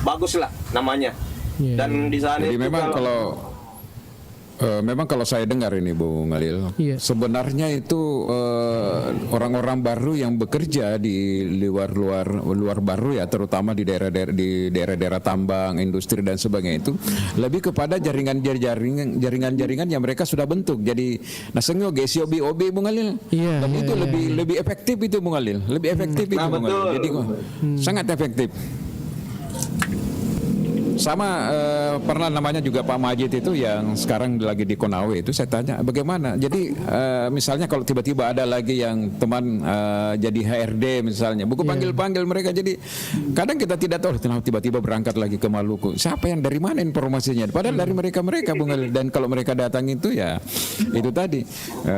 bagus lah namanya. Dan di sana Jadi itu memang kalau saya dengar ini Bung Alil, sebenarnya itu orang-orang baru yang bekerja di luar baru ya, terutama di daerah-daerah tambang, industri dan sebagainya itu lebih kepada jaringan-jaringan yang mereka sudah bentuk. Jadi nasengyo GSOB Bung Alil. Dan itu lebih efektif itu Bung Alil, lebih efektif itu Bung Alil. Jadi sangat efektif. Sama pernah namanya juga Pak Majid itu yang sekarang lagi di Konawe itu, saya tanya bagaimana. Jadi misalnya kalau tiba-tiba ada lagi yang teman jadi HRD misalnya, buku panggil-panggil mereka. Jadi kadang kita tidak tahu tiba-tiba berangkat lagi ke Maluku. Siapa yang dari mana informasinya? Padahal dari mereka Bung Ali. Dan kalau mereka datang itu ya itu tadi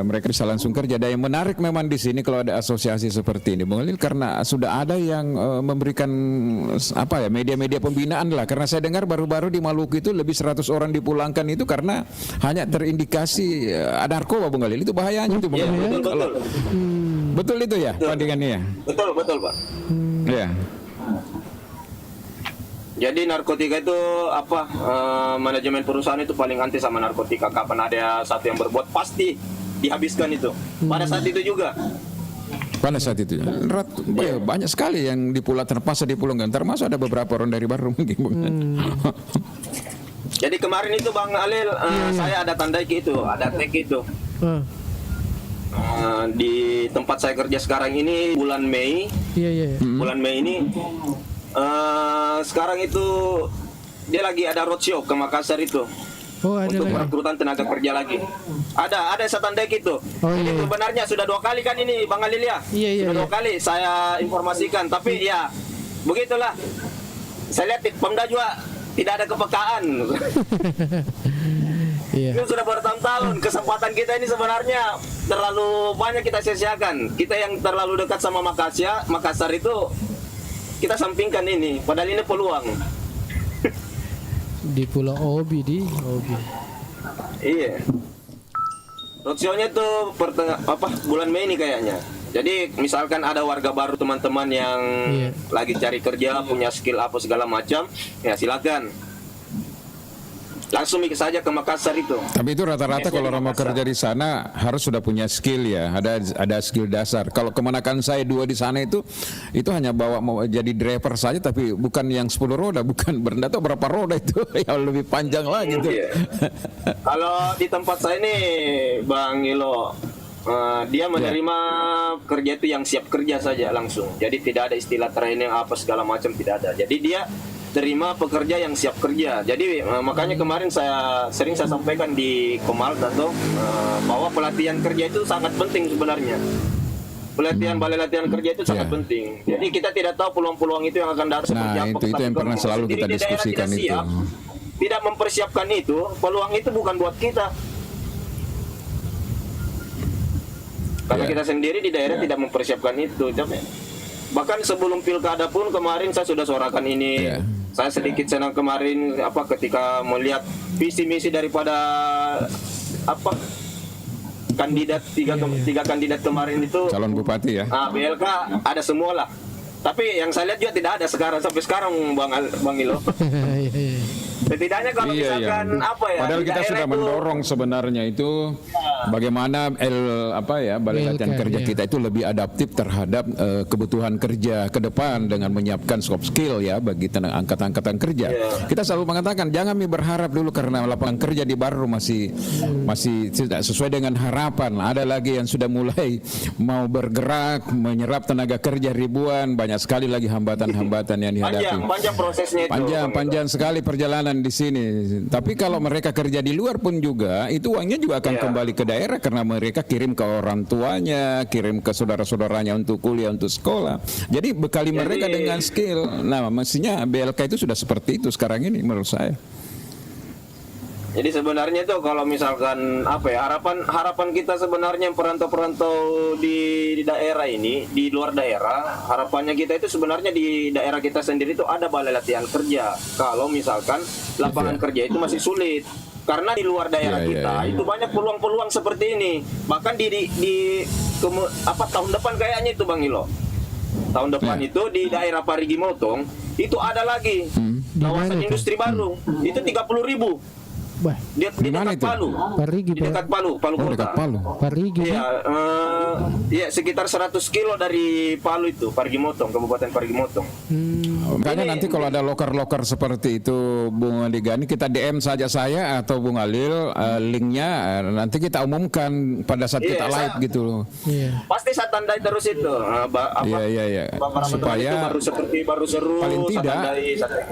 mereka bisa langsung kerja. Dan yang menarik memang di sini kalau ada asosiasi seperti ini Bung Ali, karena sudah ada yang memberikan media-media pembinaan lah. Karena saya dengar baru-baru di Maluku itu lebih 100 orang dipulangkan itu karena hanya terindikasi ada narkoba Bung Alil. Itu bahayanya itu Bung Alil. Betul itu ya pandangannya. Betul Pak. Iya. Jadi narkotika itu manajemen perusahaan itu paling anti sama narkotika. Kapan ada satu yang berbuat pasti dihabiskan itu. Pada saat itu juga. Pada saat itu banyak sekali yang terpaksa dipulangkan, termasuk ada beberapa orang dari baru mungkin. Jadi kemarin itu Bang Alil, saya ada tandai itu, ada tag itu. Di tempat saya kerja sekarang ini bulan Mei. Bulan Mei ini sekarang itu dia lagi ada roadshow ke Makassar itu. Untuk perekrutan tenaga kerja lagi. Ada tanda gitu. Jadi sebenarnya sudah 2 kali kan ini Bang Alil ya. Sudah 2 kali saya informasikan, tapi ya begitulah. Saya lihat Pemda juga tidak ada kepekaan. Itu sudah bertahun-tahun. Kesempatan kita ini sebenarnya terlalu banyak kita sia-siakan. Kita yang terlalu dekat sama Makassar itu kita sampingkan ini. Padahal ini peluang. Di Pulau Obi. Iya. Roadshow-nya tuh bulan Mei ini kayaknya. Jadi misalkan ada warga baru teman-teman yang lagi cari kerja, punya skill apa segala macam, ya silakan. Langsung saja ke Makassar itu. Tapi itu rata-rata kalau orang mau kerja di sana harus sudah punya skill ya, ada skill dasar. Kalau kemenakan saya 2 di sana itu hanya mau jadi driver saja, tapi bukan yang 10 roda, bukan atau berapa roda itu yang lebih panjang lagi gitu. Kalau di tempat saya ini Bang Ilo, dia menerima kerja itu yang siap kerja saja langsung. Jadi tidak ada istilah training apa segala macam, tidak ada. Jadi dia terima pekerja yang siap kerja. Jadi makanya kemarin saya sampaikan di Komal atau bahwa pelatihan kerja itu sangat penting sebenarnya. Balai latihan kerja itu sangat penting. Jadi kita tidak tahu peluang-peluang itu yang akan datang seperti apa. Itu yang pernah selalu kita diskusikan itu. Tidak mempersiapkan itu, peluang itu bukan buat kita. Karena kita sendiri di daerah tidak mempersiapkan itu. Bahkan sebelum pilkada pun kemarin saya sudah suarakan ini. Saya sedikit senang kemarin ketika melihat visi misi daripada kandidat tiga kandidat kemarin itu calon bupati ya. BLK ada semua lah. Tapi yang saya lihat juga tidak ada sampai sekarang Bang Ilo. Setidaknya kalau misalkan Padahal kita sudah mendorong sebenarnya itu bagaimana Balai Latihan Kerja kita itu lebih adaptif terhadap kebutuhan kerja ke depan dengan menyiapkan soft skill ya bagi angkatan kerja. Kita selalu mengatakan jangan berharap dulu karena lapangan kerja di Baru masih tidak sesuai dengan harapan. Ada lagi yang sudah mulai mau bergerak menyerap tenaga kerja ribuan, banyak sekali lagi hambatan-hambatan yang dihadapi. Panjang prosesnya itu. Panjang sekali perjalanan di sini. Tapi kalau mereka kerja di luar pun juga, itu uangnya juga akan kembali ke daerah karena mereka kirim ke orang tuanya, kirim ke saudara-saudaranya untuk kuliah, untuk sekolah. Jadi bekali mereka dengan skill. Nah, mestinya BLK itu sudah seperti itu sekarang ini menurut saya. Jadi sebenarnya itu kalau misalkan harapan kita sebenarnya perantau-perantau di daerah ini, di luar daerah, harapannya kita itu sebenarnya di daerah kita sendiri itu ada balai latihan kerja. Kalau misalkan lapangan kerja itu masih sulit. Karena di luar daerah kita itu banyak peluang-peluang seperti ini. Bahkan tahun depan kayaknya itu Bang Ilo. Tahun depan itu di daerah Parigi Motong itu ada lagi kawasan industri baru. Itu 30.000. Di dekat Palu. Parigi, di dekat Palu kota. Dekat Palu. Parigi. Iya, sekitar 100 kilo dari Palu itu, Parigi Motong, Kabupaten Parigi Motong. Makanya nanti kalau ada loker-loker seperti itu Bung Digani, kita DM saja saya atau Bung Alil linknya, nanti kita umumkan pada saat kita live gitu. Pasti saya tandai terus itu. Supaya baru seru. Paling tidak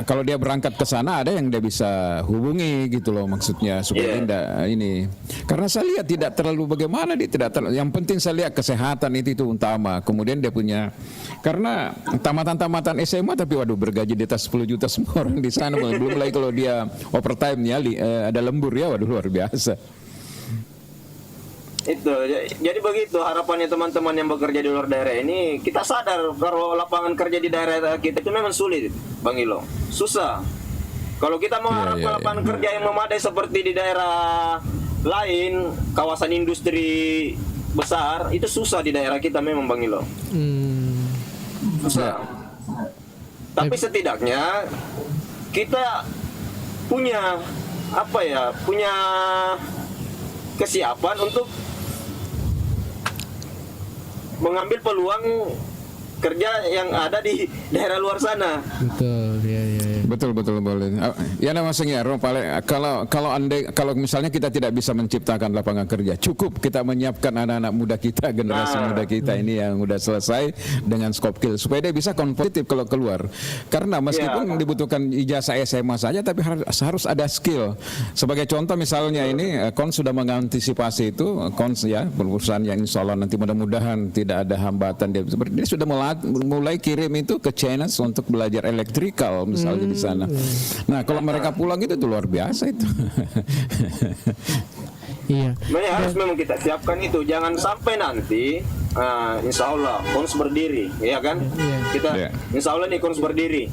kalau dia berangkat ke sana ada yang dia bisa hubungi gitu loh, maksudnya supaya tidak ini. Karena saya lihat tidak terlalu bagaimana dia tidak terlalu, yang penting saya lihat kesehatan itu utama. Kemudian dia punya, karena tamatan SMA tapi waduh bergaji di atas 10 juta semua orang di sana. Belum lagi kalau dia overtime ya ada lembur ya, waduh luar biasa. Itu jadi begitu harapannya teman-teman yang bekerja di luar daerah ini. Kita sadar kalau lapangan kerja di daerah kita itu memang sulit Bang Ilo, susah. Kalau kita mengharapkan lapangan kerja yang memadai seperti di daerah lain, kawasan industri besar, itu susah di daerah kita memang Bang Ilo. Susah. Tapi setidaknya kita punya punya kesiapan untuk mengambil peluang kerja yang ada di daerah luar sana. Betul, Betul boleh. Ya namanya kalau misalnya kita tidak bisa menciptakan lapangan kerja, cukup kita menyiapkan anak-anak muda kita, generasi muda kita ini yang udah selesai dengan soft skill supaya dia bisa kompetitif kalau keluar. Karena meskipun dibutuhkan ijazah SMA saja, tapi harus ada skill. Sebagai contoh misalnya ini Kons sudah mengantisipasi itu, Kons ya perusahaan yang insya Allah nanti mudah-mudahan tidak ada hambatan, dia sudah mulai kirim itu ke China untuk belajar elektrikal misalnya di sana. Nah kalau mereka pulang itu luar biasa itu. Iya. Harus memang kita siapkan itu, jangan sampai nanti insya Allah Kons berdiri, ya kan? Kita insya Allah nih Kons berdiri.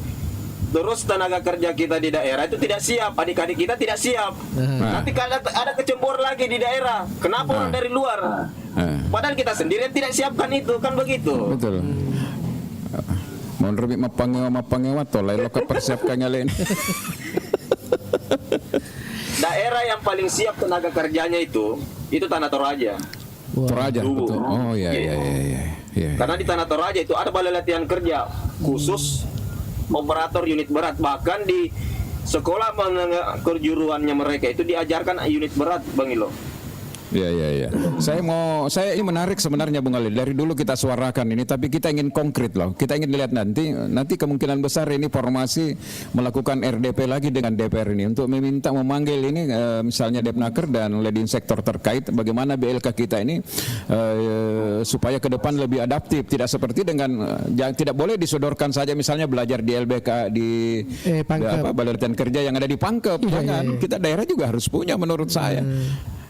Terus tenaga kerja kita di daerah itu tidak siap, adik-adik kita tidak siap. Nanti ada kecembur lagi di daerah. Kenapa orang dari luar? Padahal kita sendiri tidak siapkan itu, kan begitu. Betul. Mau lebih mapangewa tolai lo persiapkan lain. Daerah yang paling siap tenaga kerjanya itu Tanah Toraja. Toraja, betul. Oh iya. Karena di Tanah Toraja itu ada balai latihan kerja khusus operator unit berat. Bahkan di sekolah kejuruannya mereka itu diajarkan unit berat Bang Ilo. Iya. Saya ini menarik sebenarnya Bung Ali. Dari dulu kita suarakan ini, tapi kita ingin konkret loh. Kita ingin lihat nanti kemungkinan besar ini formasi melakukan RDP lagi dengan DPR ini untuk memanggil ini misalnya Depnaker dan leading sektor terkait bagaimana BLK kita ini supaya ke depan lebih adaptif. Tidak seperti tidak boleh disodorkan saja misalnya belajar di LBK di Balai Latihan Kerja yang ada di Pangkep. Jangan. Kita daerah juga harus punya menurut saya.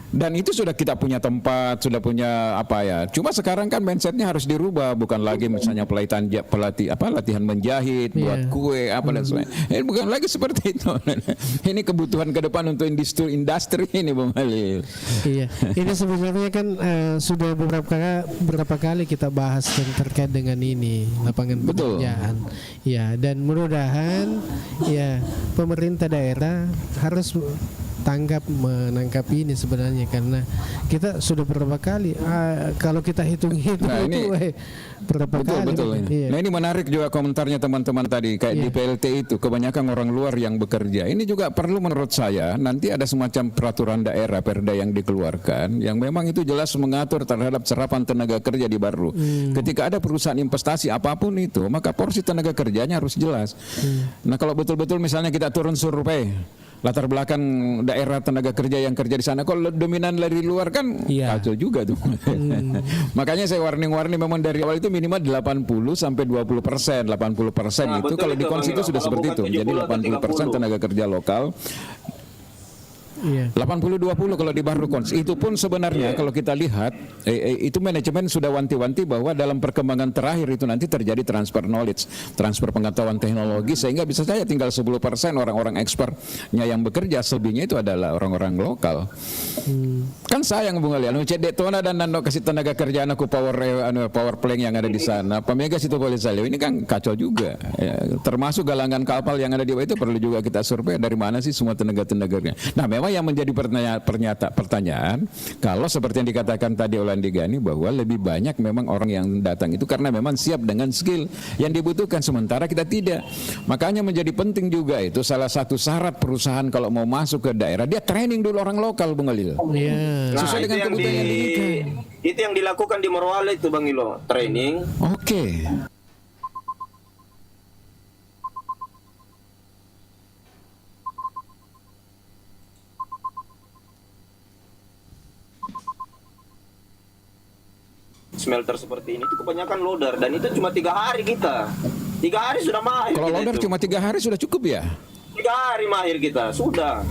Dan itu sudah kita punya tempat, sudah punya Cuma sekarang kan mindsetnya harus dirubah, bukan lagi misalnya latihan menjahit, buat kue dan sebagainya. Ini bukan lagi seperti itu. Ini kebutuhan ke depan untuk industri ini Bung Ali. Iya. Ini sebenarnya kan sudah beberapa kali kita bahas terkait dengan ini lapangan pekerjaan. Ya, dan mudah-mudahan ya pemerintah daerah harus tanggap menangkap ini sebenarnya, karena kita sudah berapa kali kalau kita hitung-hitung Nah, itu ini- berapa Betul, kali. betul. Iya. Nah, ini menarik juga komentarnya teman-teman tadi, kayak di PLT itu kebanyakan orang luar yang bekerja. Ini juga perlu menurut saya nanti ada semacam peraturan daerah perda yang dikeluarkan yang memang itu jelas mengatur terhadap serapan tenaga kerja di Baru. Ketika ada perusahaan investasi apapun itu, maka porsi tenaga kerjanya harus jelas. Nah, kalau betul-betul misalnya kita turun survei latar belakang daerah tenaga kerja yang kerja di sana, kalau dominan dari luar kan Iya. kacau juga tuh. Makanya saya warning-warning memang dari awal itu minimal 80 sampai 20%. 80% Nah, itu betul kalau di itu, Bang konstitusi Ira. sudah Kalau seperti bukan itu. Jadi 70 atau 80% 30. tenaga kerja lokal. Iya. 80-20 kalau di Bahru Kons. Itu pun sebenarnya kalau kita lihat itu manajemen sudah wanti-wanti bahwa dalam perkembangan terakhir itu nanti terjadi transfer knowledge, transfer pengetahuan teknologi, sehingga bisa saja tinggal 10% orang-orang expertnya yang bekerja, selebihnya itu adalah orang-orang lokal. Kan sayang Bung Ali, cedek tona dan nando kasih tenaga kerja anakku power plant yang ada di sana. Pemega situ boleh salio ini kan kacau juga. Ya, termasuk galangan kapal yang ada di bawah itu perlu juga kita survei dari mana sih semua tenaga-tenaganya. Nah, memang yang menjadi pertanyaan kalau seperti yang dikatakan tadi oleh Andi Gani bahwa lebih banyak memang orang yang datang itu karena memang siap dengan skill yang dibutuhkan, sementara kita tidak. Makanya menjadi penting juga itu salah satu syarat perusahaan kalau mau masuk ke daerah, dia training dulu orang lokal, Bung Alil. Iya. Nah, Sesuai itu dengan yang kebutuhan yang diinginkan. itu yang dilakukan di Morowali itu Bang Ilo, training. Oke. Smelter seperti ini itu kebanyakan loader dan itu cuma 3 hari kita. 3 hari sudah mahir. Kalau kita loader itu. cuma 3 hari sudah cukup ya? 3 hari mahir kita sudah.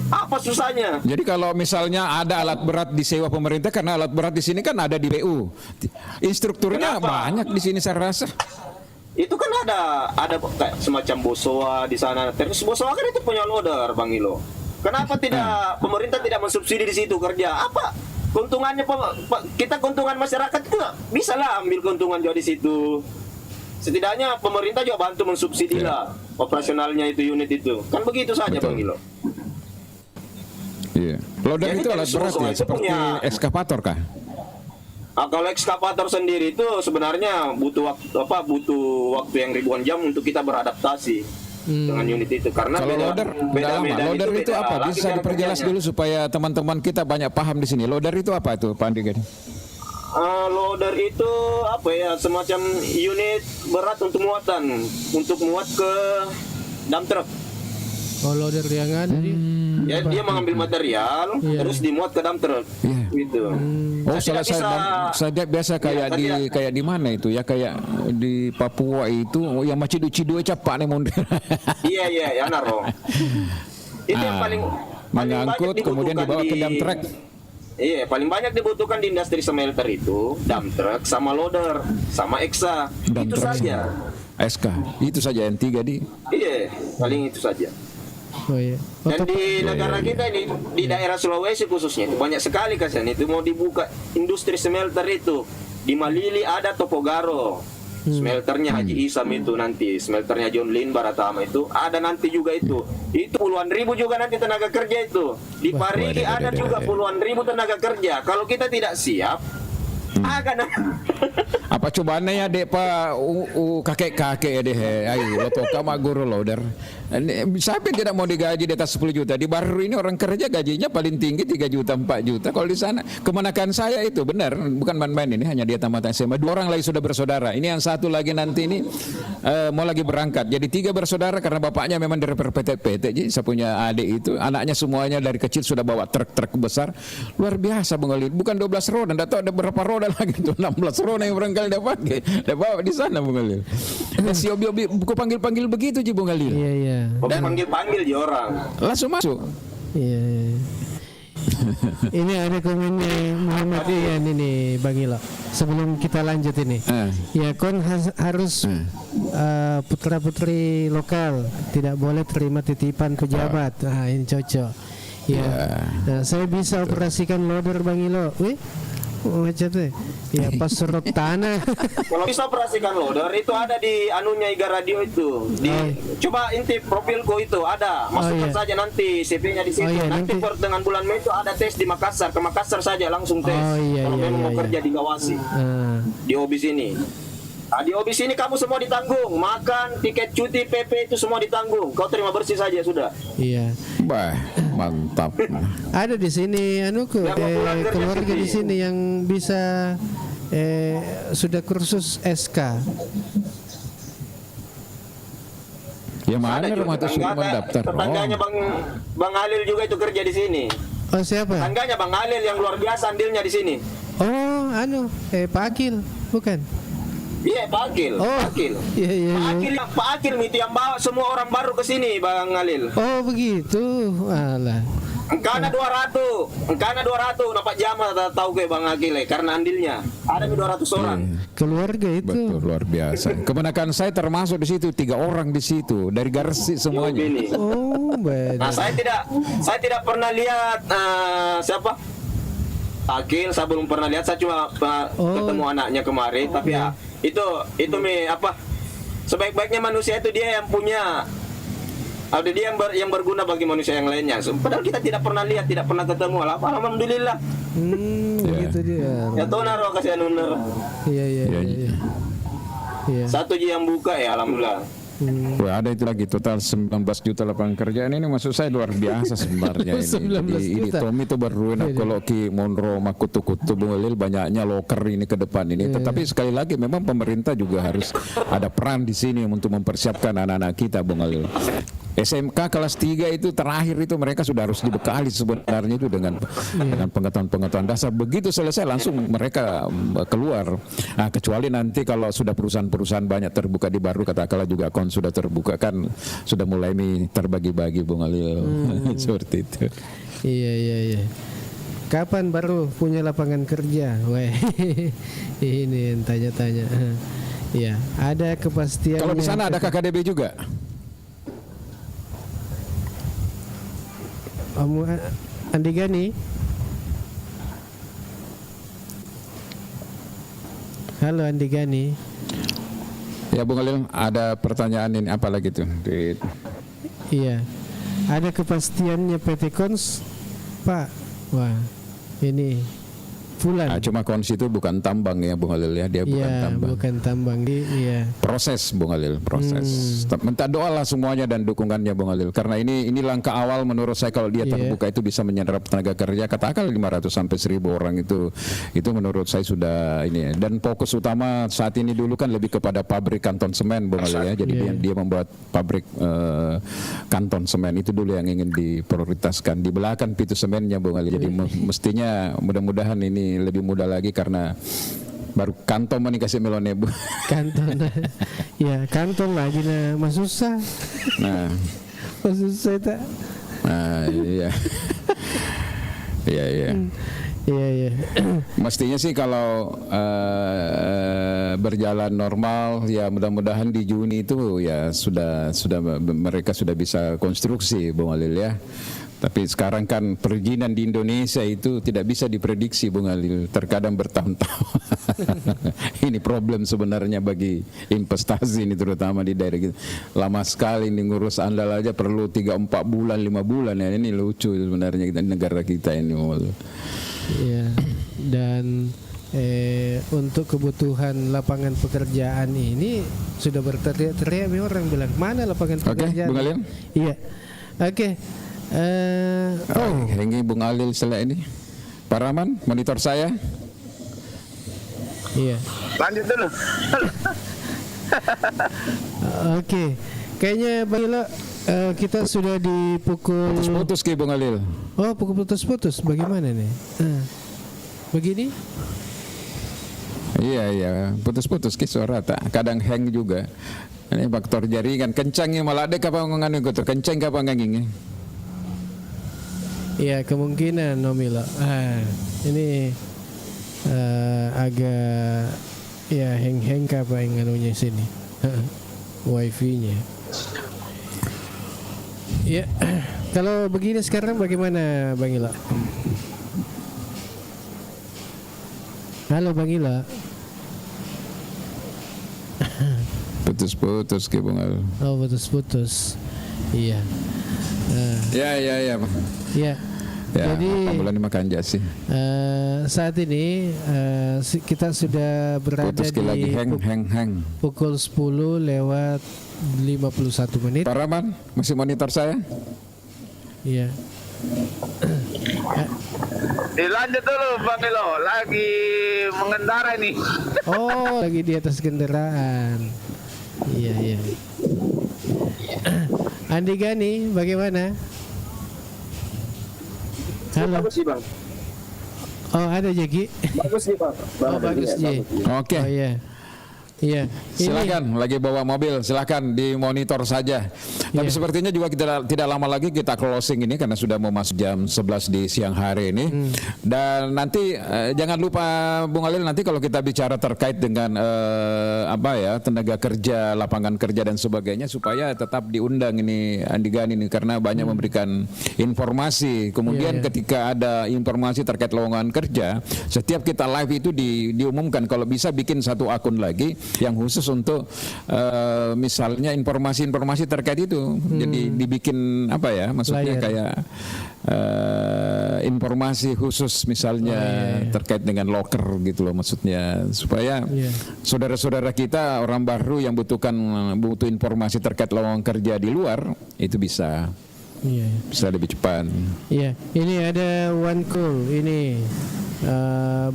Apa susahnya? Jadi kalau misalnya ada alat berat disewa pemerintah, karena alat berat di sini kan ada di PU. Instrukturnya Kenapa? banyak di sini saya rasa. Itu kan ada kayak semacam Bosowa di sana. Terus Bosowa kan itu punya loader Bang Ilo. Kenapa tidak pemerintah tidak mensubsidi di situ kerja? Apa keuntungannya kita keuntungan masyarakat itu bisa lah ambil keuntungan juga di situ. Setidaknya pemerintah juga bantu mensubsidi lah operasionalnya itu unit itu. Kan begitu saja Betul. Bang Ilo. Iya. Loader Jadi itu dari alat berat semua ya, itu seperti punya- ekskavator kah? Nah, kalau ekskavator sendiri itu sebenarnya butuh waktu yang ribuan jam untuk kita beradaptasi dengan unit itu karena Kalau loader udah lama. Loader itu beda apa? lagi Bisa cara diperjelas kerjanya. dulu supaya teman-teman kita banyak paham di sini. Loader itu apa itu, Pak Andi Gani? Loader itu apa ya, semacam unit berat untuk muatan, untuk muat ke dump truck. Oh, loader yang ada di Ya, dia mengambil material Iya. terus dimuat ke dump truck. Iya. Gitu. Oh, Saya tidak saya biasa kayak Iya, saya kayak di mana itu ya, kayak di Papua itu yang macam cidu cepat nih mundur. Iya, naro. Itu yang paling mengangkut banyak kemudian dibutuhkan dibawa ke dump truck. Iya, paling banyak dibutuhkan di industri smelter itu dump truck sama loader sama eksa. Dump Itu truck saja. sama SK. Itu saja yang tiga di. Iya, paling itu saja. Oh iya. Dan di negara kita ini, di daerah Sulawesi khususnya itu banyak sekali kasihan itu mau dibuka industri smelter itu. Di Malili ada Topogaro. Smelternya Haji Isam itu nanti, smelternya John Lin Baratama itu ada nanti juga itu. Itu puluhan ribu juga nanti tenaga kerja itu. Di Parigi ada juga puluhan ribu tenaga kerja. Kalau kita tidak siap, akan Apa cobaannya ya dek pak kakek-kakek ya deh, ayo lo toka mak guru loader. Siapa yang tidak mau digaji di atas 10 juta? Di Baru ini orang kerja gajinya paling tinggi 3 juta 4 juta. Kalau di sana kemenakan saya itu benar, bukan main-main, ini hanya dia tamat SMA. 2 orang lagi sudah bersaudara. Ini yang satu lagi nanti ini mau lagi berangkat. Jadi 3 bersaudara karena bapaknya memang dari PT. Jadi saya punya adik itu, anaknya semuanya dari kecil sudah bawa truk-truk besar. Luar biasa Bung Ali. Bukan 12 roda, enggak tahu ada berapa roda lagi tuh, 16 roda yang barangkali dia pakai. Dia bawa di sana Bung Ali. Si Obi buku panggil-panggil begitu Ji Bung Ali. Iya, iya. panggil di orang. Langsung masuk. Iya. Ini ada komennya Muhammad Ian ini Bang Ilo. Sebelum kita lanjut ini, ya kon harus putra-putri lokal, tidak boleh terima titipan pejabat. Nah, ini cocok. Ya, nah, saya bisa operasikan loader Bang Ilo. Wih, macet deh. Ya pas serot tanah. Kalau bisa operasikan loader itu ada di anunya Iga Radio itu. Coba inti profilku itu ada. Masukkan iya. saja nanti CV-nya di situ. Oh, iya, nanti nanti. pertengahan bulan Mei itu ada tes di Makassar. Ke Makassar saja langsung tes. Oh, iya, kalau iya, memang mau iya, kerja di Gawasi. Di OBIS ini. Nah, di OBIS ini kamu semua ditanggung. Makan, tiket cuti, PP itu semua ditanggung. Kau terima bersih saja sudah. Iya. Bah, mantap. Ada di sini Ya, pulang kerja keluarga di sendiri. sini yang bisa sudah kursus SK. Ya mana Ada rumah juga tuh sudah mendaftar. tetangganya Bang Halil juga itu kerja di sini. Oh siapa? Tetangganya Bang Halil yang luar biasa andilnya di sini. Oh Pak Akil bukan? Iya, Pak Akil. Oh, Pak Akil. Iya iya. Pak Akil itu yang bawa semua orang baru ke sini, Bang Halil. Oh begitu, alah. Engkana 200, dapat jama tahu ke Bang Akil karena andilnya. Ada 200 orang. Keluarga itu. Betul, luar biasa. Kebenakan saya termasuk di situ, 3 orang di situ dari Garsi semuanya. Ini. Oh, beda. Nah, saya tidak pernah lihat siapa? Akil, saya belum pernah lihat. Saya cuma ketemu anaknya kemarin, tapi ya itu sebaik-baiknya manusia itu dia yang punya, ada dia yang berguna bagi manusia yang lainnya. Padahal kita tidak pernah lihat, tidak pernah ketemu. Alhamdulillah. Begitu dia. Ya tuh naruh kasih anuner. Iya. Iya. Satu yang buka ya alhamdulillah. Wah, ada itu lagi total 19 juta lapangan kerjaan. Ini maksud saya luar biasa sebenarnya ini. 19 Ini juta. Tommy itu baru kalau Ki Monro Makutu-kutu Bungolil banyaknya loker ini ke depan ini. Tetapi sekali lagi memang pemerintah juga harus ada peran di sini untuk mempersiapkan anak-anak kita Bungolil. SMK kelas 3 itu terakhir itu mereka sudah harus dibekali sebenarnya itu dengan pengetahuan-pengetahuan dasar. Begitu selesai langsung mereka keluar. Nah, kecuali nanti kalau sudah perusahaan-perusahaan banyak terbuka di baru katakanlah juga akun sudah terbuka kan sudah mulai terbagi-bagi Bung Alil. Seperti itu. Iya. Kapan baru punya lapangan kerja? Weh. Ini yang tanya-tanya. Iya, ada kepastian. Kalau di sana ada KKDB juga? Andi Gani. Halo Andi Gani. Ya Bung Alil, ada pertanyaan ini apa lagi tuh? Iya. Ada kepastiannya PT Kons, Pak. Wah, ini Fulan. Nah, cuma kondisi itu bukan tambang ya Bung Alil ya, dia bukan Iya, tambang. bukan tambang. Iya. Proses Bung Alil, proses. Minta doalah semuanya dan dukungannya Bung Alil. Karena ini langkah awal menurut saya kalau dia terbuka itu bisa menyerap tenaga kerja. Katakan 500 sampai 1000 orang itu menurut saya sudah ini. Dan fokus utama saat ini dulu kan lebih kepada pabrik kanton semen Bung Alil ya. Jadi dia membuat pabrik kanton semen itu dulu yang ingin diprioritaskan. Di belakang pintu semennya Bung Alil. Jadi mestinya mudah-mudahan ini lebih mudah lagi karena baru kantong mau dikasih melone Bu. Kantong. Ya, kantong lagi mah susah. Nah, Susah itu. nah iya. Iya. Iya. Mestinya sih kalau berjalan normal ya mudah-mudahan di Juni itu ya sudah mereka sudah bisa konstruksi Bung Alil ya. Tapi sekarang kan perizinan di Indonesia itu tidak bisa diprediksi Bung Alil, terkadang bertahun-tahun. Ini problem sebenarnya bagi investasi ini terutama di daerah kita. Lama sekali ini ngurus andal aja perlu 3-4 bulan 5 bulan ya. Ini lucu sebenarnya kita negara kita ini. Iya. Dan untuk kebutuhan lapangan pekerjaan ini sudah berteriak-teriak orang bilang mana lapangan pekerjaan. Bung Alil? Iya. Oke. Ini Bung Alil setelah ini. Pak Rahman, monitor saya. Iya. Lanjut dulu. Oke. Kayaknya Bang Ilo, kita sudah di pukul Putus Ki Bung Alil. Oh, pukul putus-putus. Bagaimana nih? Begini? Iya, putus-putus Ki suara tak. Kadang hang juga. Ini faktor jaringan kencangnya malah ada kapan nganu itu kencang kapan nganging. Ya kemungkinan Nomila. Ini agak ya hang-hang apa yang anunya sini. Wifi-nya. Ya, kalau begini sekarang bagaimana Bang Ila? Halo Bang Ilo. Putus-putus ke Bung Al. Oh, putus-putus. Iya. Ya. Ya. Ya, Jadi bulan makan jasi. saat ini kita sudah berada Putus di lagi hang. pukul 10 lewat 51 menit. Pak Rahman, masih monitor saya? Iya. Dilanjut dulu Bang Ilo, lagi mengendara ini. Oh, lagi di atas kendaraan. Iya. Andi Gani, bagaimana? Halo. Bagus sih Bang. Oh, ada Jeki. Bagus sih Bang. Oh, bagus Ji. Oke. Oh iya. Iya. Silakan, lagi bawa mobil, silakan dimonitor saja. Tapi Iya. sepertinya juga kita tidak lama lagi kita closing ini karena sudah mau masuk jam 11 di siang hari ini. Dan nanti jangan lupa Bung Alil, nanti kalau kita bicara terkait dengan tenaga kerja, lapangan kerja dan sebagainya, supaya tetap diundang ini Andi Gani ini karena banyak memberikan informasi. Kemudian Iya. ketika ada informasi terkait lowongan kerja, setiap kita live itu diumumkan kalau bisa bikin satu akun lagi yang khusus untuk misalnya informasi-informasi terkait itu. Jadi dibikin maksudnya Layar. kayak informasi khusus misalnya terkait dengan loker gitu loh, maksudnya supaya Iya. saudara-saudara kita orang baru yang butuh informasi terkait lowongan kerja di luar itu bisa lebih cepat. Iya, ini ada One Cool ini.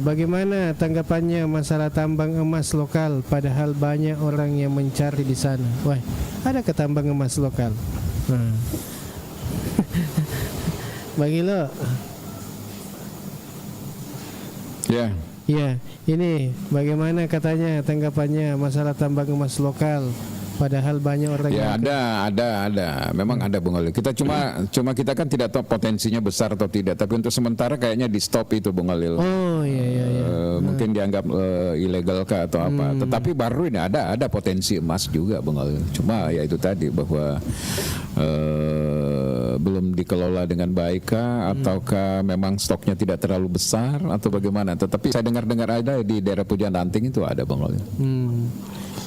Bagaimana tanggapannya masalah tambang emas lokal padahal banyak orang yang mencari di sana? Wah, ada ke tambang emas lokal? Bang Ilo. Ya. Ya, ini bagaimana katanya tanggapannya masalah tambang emas lokal padahal banyak orang Ya yang ada, memang ada Bung Alil. Kita cuma kita kan tidak tahu potensinya besar atau tidak. Tapi untuk sementara kayaknya di stop itu Bung Alil. Oh iya. Mungkin dianggap ilegal kah atau apa. Tetapi baru ini ada potensi emas juga Bung Alil. Cuma ya itu tadi bahwa belum dikelola dengan baik kah ataukah memang stoknya tidak terlalu besar atau bagaimana. Tetapi saya dengar ada di daerah Pujan Ranting itu ada Bung Alil.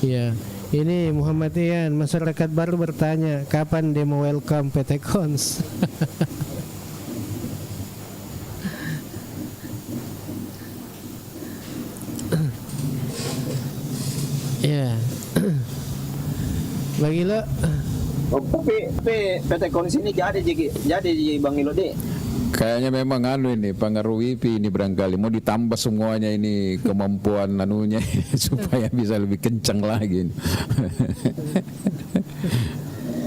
Iya. Ini Muhammad Ian, masyarakat baru bertanya kapan demo welcome PT Kons. Ya. Bang Ilo, Oh, tapi PT Kons ini jadi Bang Ilo deh. Kayaknya memang ini pengaruh WiFi ini barangkali mau ditambah semuanya ini kemampuan anunya supaya bisa lebih kencang lagi.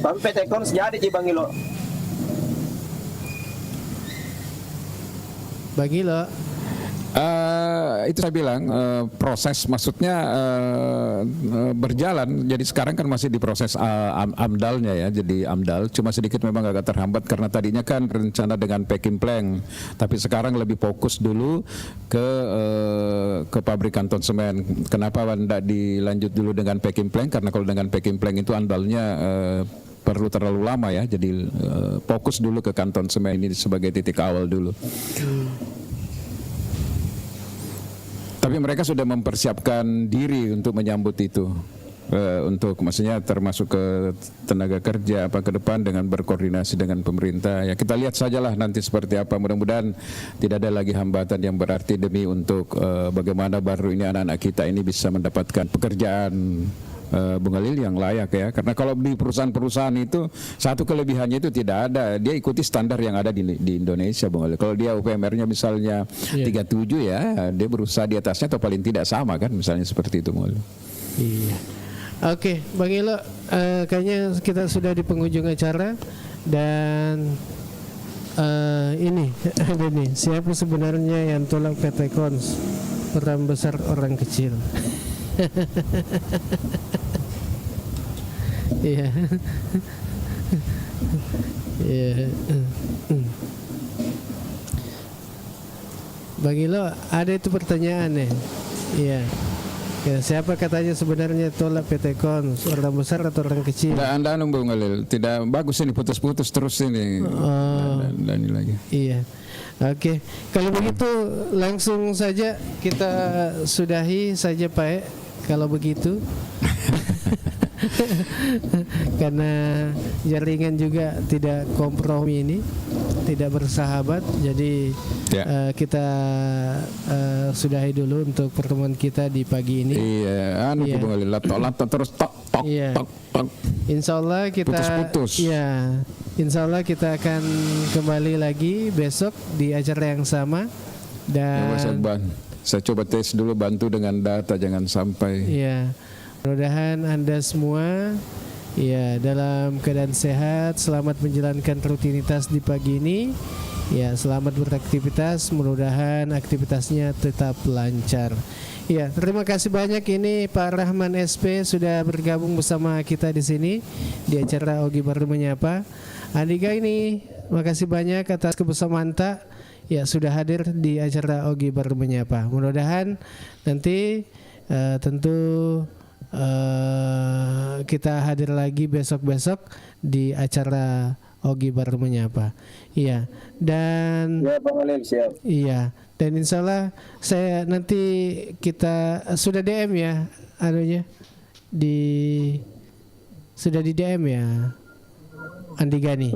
Tapi PT Kons jadi Bang Ilo. Bang Ilo. Itu saya bilang proses maksudnya berjalan. Jadi sekarang kan masih di proses AMDAL-nya ya. Jadi AMDAL cuma sedikit memang agak terhambat karena tadinya kan rencana dengan packing plant. Tapi sekarang lebih fokus dulu ke pabrik kanton semen. Kenapa tidak dilanjut dulu dengan packing plant? Karena kalau dengan packing plant itu AMDAL-nya perlu terlalu lama ya. Jadi fokus dulu ke kanton semen ini sebagai titik awal dulu. Tapi mereka sudah mempersiapkan diri untuk menyambut itu, untuk maksudnya termasuk ke tenaga kerja apa ke depan dengan berkoordinasi dengan pemerintah. Ya kita lihat sajalah nanti seperti apa. Mudah-mudahan tidak ada lagi hambatan yang berarti demi untuk bagaimana baru ini anak-anak kita ini bisa mendapatkan pekerjaan Bung Alil yang layak ya. Karena kalau di perusahaan-perusahaan itu satu kelebihannya itu tidak ada, dia ikuti standar yang ada di Indonesia Bung Alil. Kalau dia UPMR-nya misalnya 37 ya, dia berusaha di atasnya atau paling tidak sama kan, misalnya seperti itu Bung Alil. Iya. Oke, Bang Ilo, kayaknya kita sudah di penghujung acara dan ini ada nih, siapa sebenarnya yang tolak PT Kons? Peran besar orang kecil. Iya. Iya. Bang Ilo, ada itu pertanyaan nih. Iya. Ya, siapa katanya sebenarnya tolak PT Kon? Orang besar atau orang kecil? Tidak, Anda Bung Alil, tidak bagus ini putus-putus terus ini. Dan ini lagi. Iya. Oke, kalau begitu langsung saja kita sudahi saja Pak E, kalau begitu. Karena jaringan juga tidak kompromi ini, tidak bersahabat, jadi kita sudahi dulu untuk pertemuan kita di pagi ini. Iya, Bung Alil, laptop terus tok. Insya Allah kita putus-putus. Ya, Insya Allah kita akan kembali lagi besok di acara yang sama. Dan saya coba tes dulu, bantu dengan data, jangan sampai. Ya, mudah-mudahan Anda semua ya dalam keadaan sehat, selamat menjalankan rutinitas di pagi ini. Ya, selamat beraktivitas, mudah-mudahan aktivitasnya tetap lancar. Ya, terima kasih banyak ini Pak Rahman SP sudah bergabung bersama kita di sini di acara Ogi Baru Menyapa. Andika ini, makasih banyak atas kebersamaan Tak. Ya, sudah hadir di acara Ogi Baru Menyapa. Mudah-mudahan nanti tentu kita hadir lagi besok-besok di acara Ogi Baru Menyapa. Iya, dan Ya, Bang Alil, siap. iya, dan insya Allah saya nanti kita sudah DM ya, anunya sudah di DM ya, Andi Gani.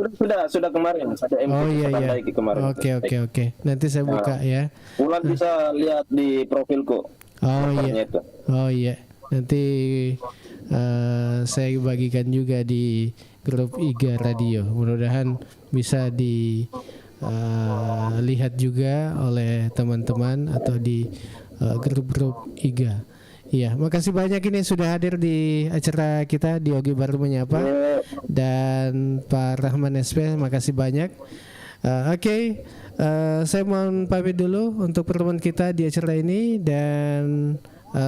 Sudah kemarin. Saya Oh iya. kemarin. Oke. Nanti saya buka ya. Bulan bisa lihat di profilku. Oh iya. Nanti saya bagikan juga di grup IGA Radio. Mudah-mudahan bisa dilihat juga oleh teman-teman atau di grup-grup IGA. Iya, makasih banyak ini sudah hadir di acara kita di Ogi Baru Menyapa. Dan Pak Rahman SP, makasih banyak. Oke, saya mohon pamit dulu untuk pertemuan kita di acara ini. Dan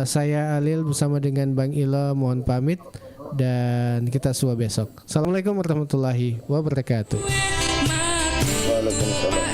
saya Alil bersama dengan Bang Ilo mohon pamit. Dan kita semua besok. Assalamualaikum warahmatullahi wabarakatuh. Waalaikumsalam.